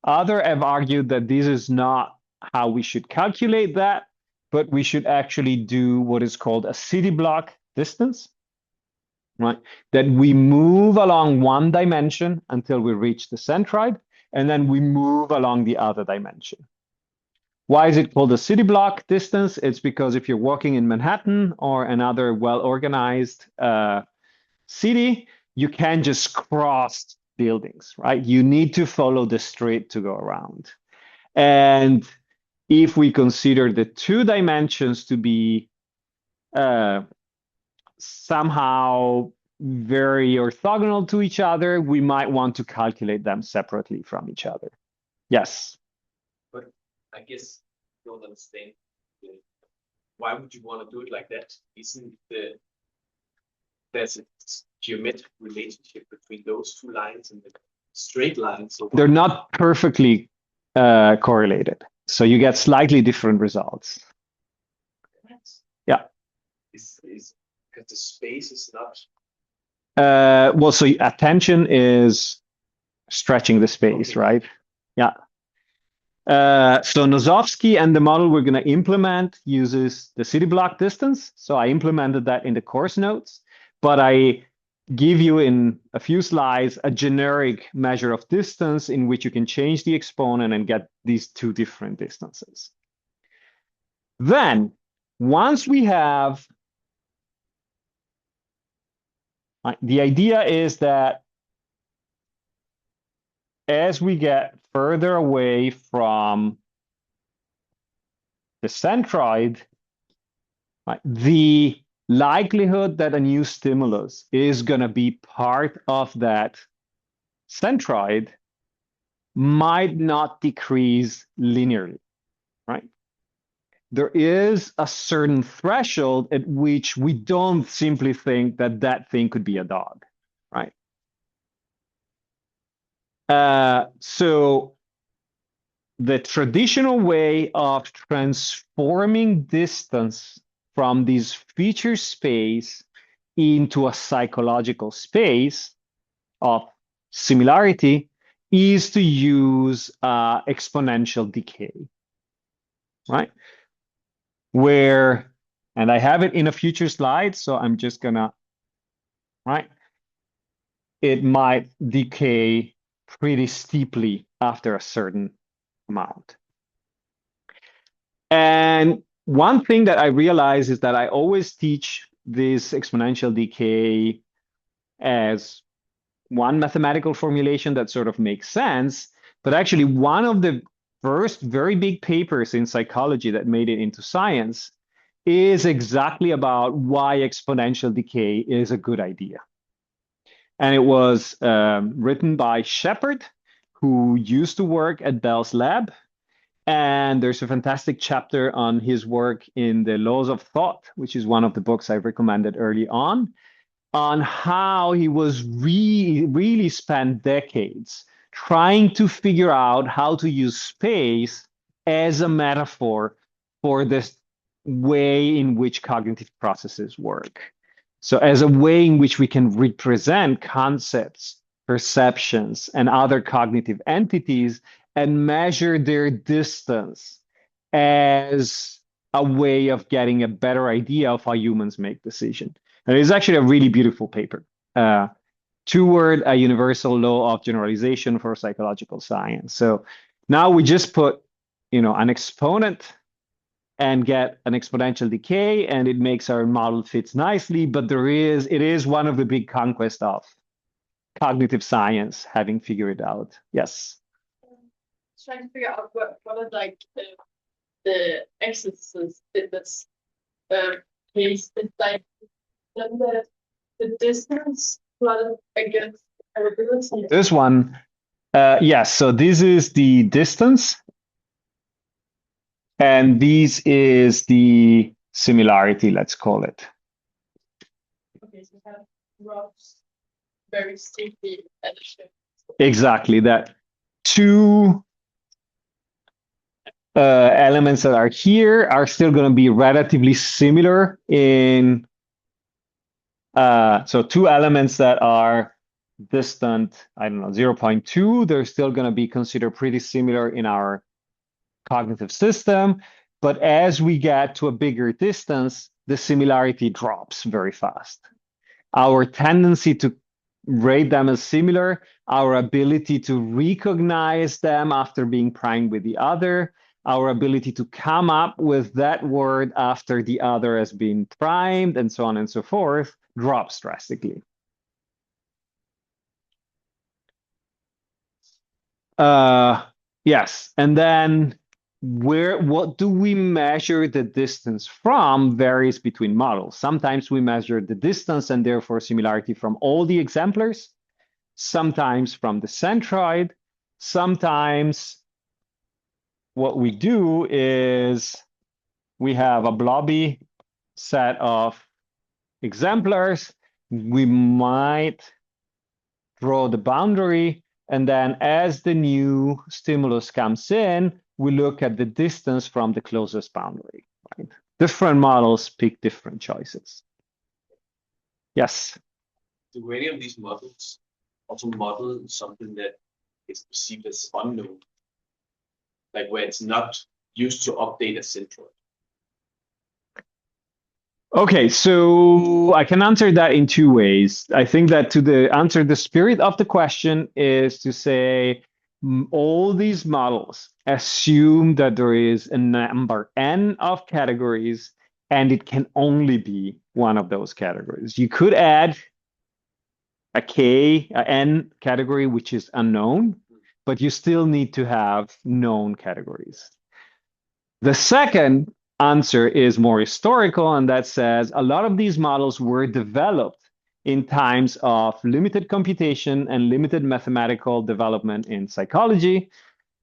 Others have argued that this is not how we should calculate that, but we should actually do what is called a city block distance, right? That we move along one dimension until we reach the centroid, and then we move along the other dimension. Why is it called a city block distance? It's because if you're walking in Manhattan or another well-organized city, you can't just cross buildings, right? You need to follow the street to go around. And if we consider the two dimensions to be somehow very orthogonal to each other, we might want to calculate them separately from each other. Yes? But I guess you don't understand. Why would you want to do it like that? Isn't there's a geometric relationship between those two lines and the straight line? So they're not perfectly correlated. So you get slightly different results. Yeah. Is because the space is not. Well, so attention is stretching the space, Okay. right? Yeah. So Nosovsky and the model we're going to implement uses the city block distance. So I implemented that in the course notes, but I give you in a few slides a generic measure of distance in which you can change the exponent and get these two different distances. Then, once we have, the idea is that as we get further away from the centroid, the likelihood that a new stimulus is going to be part of that centroid might not decrease linearly, right? there is a certain threshold at which we don't simply think that that thing could be a dog, right? So the traditional way of transforming distance from this feature space into a psychological space of similarity is to use exponential decay, right? Where, and I have it in a future slide, so I'm just gonna, right? It might decay pretty steeply after a certain amount. And one thing that I realize is that I always teach this exponential decay as one mathematical formulation that sort of makes sense, but actually one of the first very big papers in psychology that made it into science is exactly about why exponential decay is a good idea. And it was written by Shepard, who used to work at Bell's lab. And there's a fantastic chapter on his work in The Laws of Thought, which is one of the books I recommended early on how he was really spent decades trying to figure out how to use space as a metaphor for this way in which cognitive processes work. So as a way in which we can represent concepts, perceptions, and other cognitive entities and measure their distance as a way of getting a better idea of how humans make decisions. And it's actually a really beautiful paper toward a universal law of generalization for psychological science. So now we just put, an exponent and get an exponential decay, and it makes our model fits nicely. But it is one of the big conquests of cognitive science, having figured it out. Yes. Trying to figure out what are like the exercises in this case. It's like then the distance plotted against variability. This one, yes. So this is the distance, and this is the similarity. Let's call it. Okay, so we have drops very steeply at the shift. Exactly that. Two elements that are here are still going to be relatively similar in. So two elements that are distant, I don't know, 0.2, they're still going to be considered pretty similar in our cognitive system. But as we get to a bigger distance, the similarity drops very fast. Our tendency to rate them as similar, our ability to recognize them after being primed with the other, our ability to come up with that word after the other has been primed, and so on and so forth, drops drastically. Yes, and then what do we measure the distance from varies between models. Sometimes we measure the distance and therefore similarity from all the exemplars, sometimes from the centroid, sometimes what we do is we have a blobby set of exemplars. We might draw the boundary, and then as the new stimulus comes in, we look at the distance from the closest boundary. Right? Different models pick different choices. Yes? Do any of these models also model something that is perceived as unknown? Like where it's not used to update a centroid? Okay, so I can answer that in two ways. I think that answer the spirit of the question is to say all these models assume that there is a number n of categories, and it can only be one of those categories. You could add a n category, which is unknown, but you still need to have known categories. The second answer is more historical, and that says a lot of these models were developed in times of limited computation and limited mathematical development in psychology,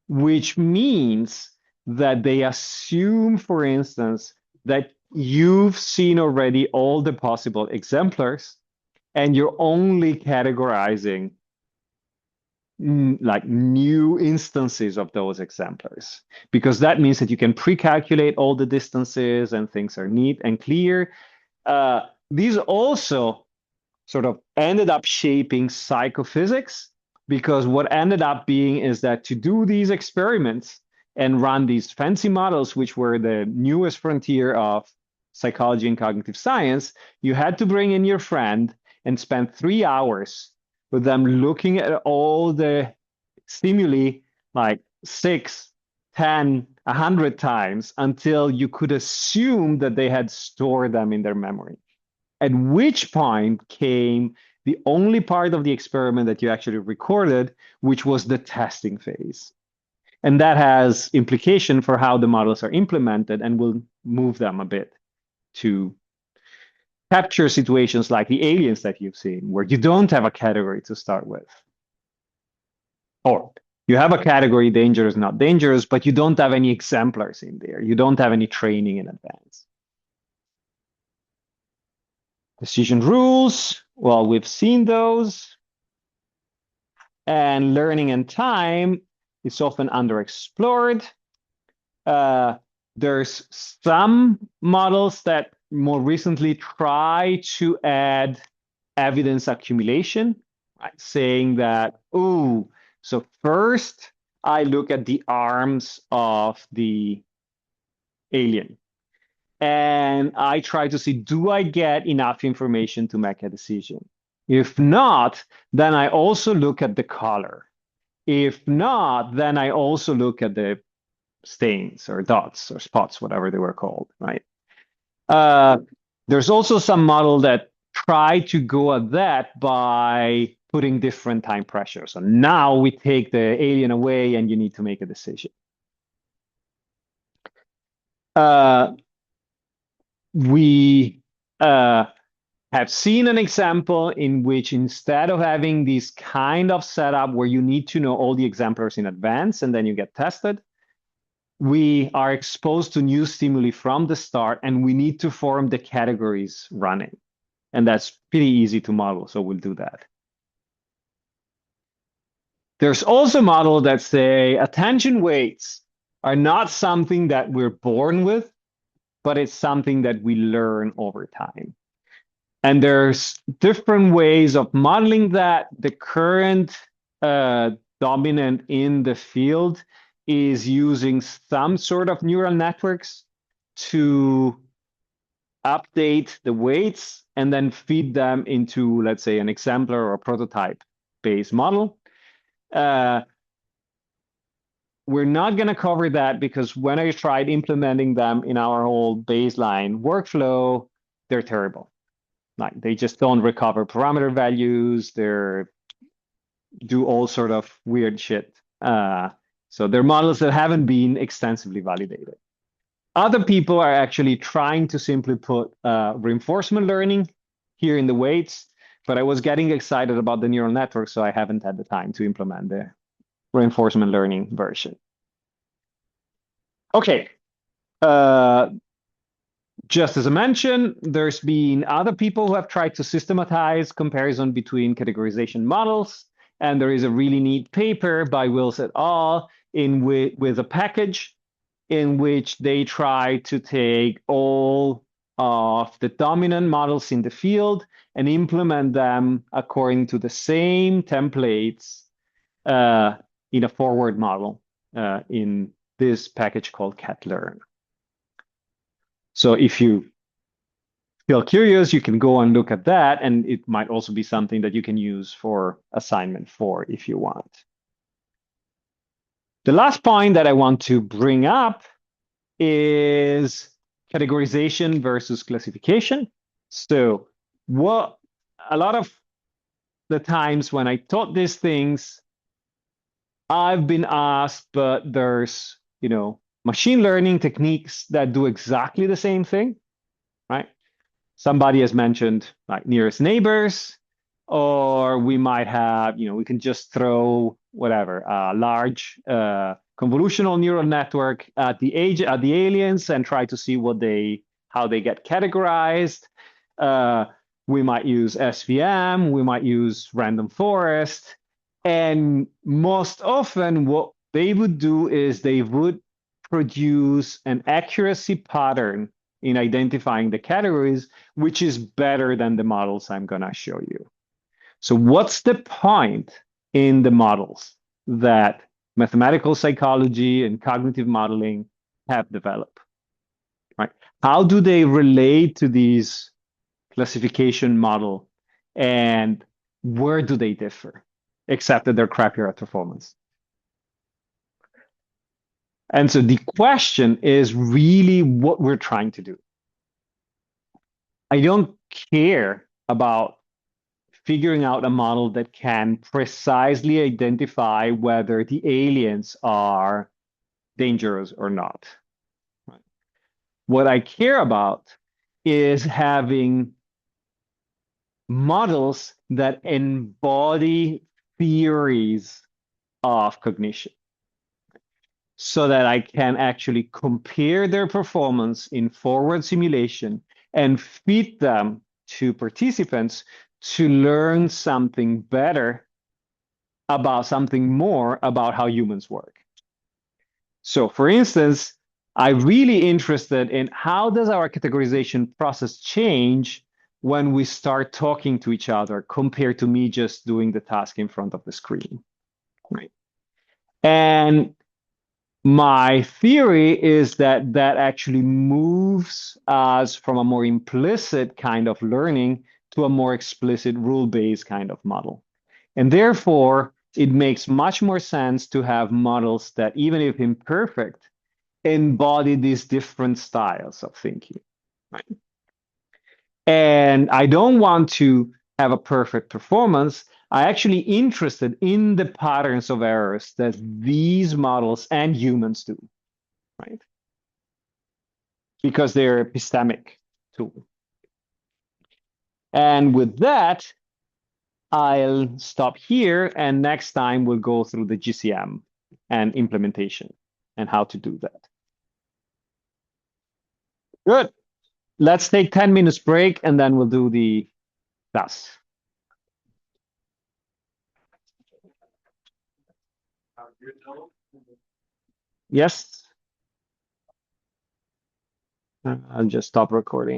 which means that they assume, for instance, that you've seen already all the possible exemplars and you're only categorizing like new instances of those exemplars, because that means that you can pre-calculate all the distances and things are neat and clear. These also sort of ended up shaping psychophysics, because what ended up being is that to do these experiments and run these fancy models, which were the newest frontier of psychology and cognitive science, you had to bring in your friend and spend 3 hours with them looking at all the stimuli like 6, 10, 100 times until you could assume that they had stored them in their memory. At which point came the only part of the experiment that you actually recorded, which was the testing phase. And that has implication for how the models are implemented, and we'll move them a bit to capture situations like the aliens that you've seen, where you don't have a category to start with. Or you have a category, dangerous, not dangerous, but you don't have any exemplars in there. You don't have any training in advance. Decision rules, well, we've seen those. And learning and time is often underexplored. There's some models that more recently try to add evidence accumulation, right? Saying that, oh, so first I look at the arms of the alien and I try to see, do I get enough information to make a decision? If not, then I also look at the color. If not, then I also look at the stains or dots or spots, whatever they were called, right? There's also some model that try to go at that by putting different time pressures. So now we take the alien away and you need to make a decision. We have seen an example in which instead of having this kind of setup where you need to know all the exemplars in advance and then you get tested, we are exposed to new stimuli from the start and we need to form the categories running. And that's pretty easy to model, so we'll do that. There's also models that say attention weights are not something that we're born with, but it's something that we learn over time. And there's different ways of modeling that. The current dominant in the field is using some sort of neural networks to update the weights and then feed them into, let's say, an exemplar or a prototype-based model. We're not going to cover that because when I tried implementing them in our whole baseline workflow, they're terrible. Like they just don't recover parameter values. They do all sort of weird shit. So they're models that haven't been extensively validated. Other people are actually trying to simply put reinforcement learning here in the weights, but I was getting excited about the neural network, so I haven't had the time to implement the reinforcement learning version. Okay. Just as I mentioned, there's been other people who have tried to systematize comparison between categorization models, and there is a really neat paper by Wills et al. With a package in which they try to take all of the dominant models in the field and implement them according to the same templates in a forward model in this package called CatLearn. So if you feel curious, you can go and look at that, and it might also be something that you can use for assignment 4 if you want. The last point that I want to bring up is categorization versus classification. So what a lot of the times when I taught these things, I've been asked, but there's, machine learning techniques that do exactly the same thing, right? Somebody has mentioned like nearest neighbors, or we might have, we can just throw whatever, large convolutional neural network at the aliens and try to see how they get categorized. We might use SVM, we might use random forest, and most often what they would do is they would produce an accuracy pattern in identifying the categories, which is better than the models I'm going to show you. So what's the point in the models that mathematical psychology and cognitive modeling have developed, right? How do they relate to these classification model, and where do they differ, except that they're crappier at performance? And so the question is really what we're trying to do. I don't care about figuring out a model that can precisely identify whether the aliens are dangerous or not. Right? What I care about is having models that embody theories of cognition so that I can actually compare their performance in forward simulation and feed them to participants to learn something better about something more about how humans work. So for instance, I'm really interested in how does our categorization process change when we start talking to each other compared to me just doing the task in front of the screen, right? And my theory is that that actually moves us from a more implicit kind of learning to a more explicit rule-based kind of model. And therefore, it makes much more sense to have models that, even if imperfect, embody these different styles of thinking, right? And I don't want to have a perfect performance. I'm actually interested in the patterns of errors that these models and humans do, right? Because they're epistemic too. And with that, I'll stop here, and next time we'll go through the GCM and implementation and how to do that. Good. Let's take 10 minutes break, and then we'll do the task. Yes. I'll just stop recording.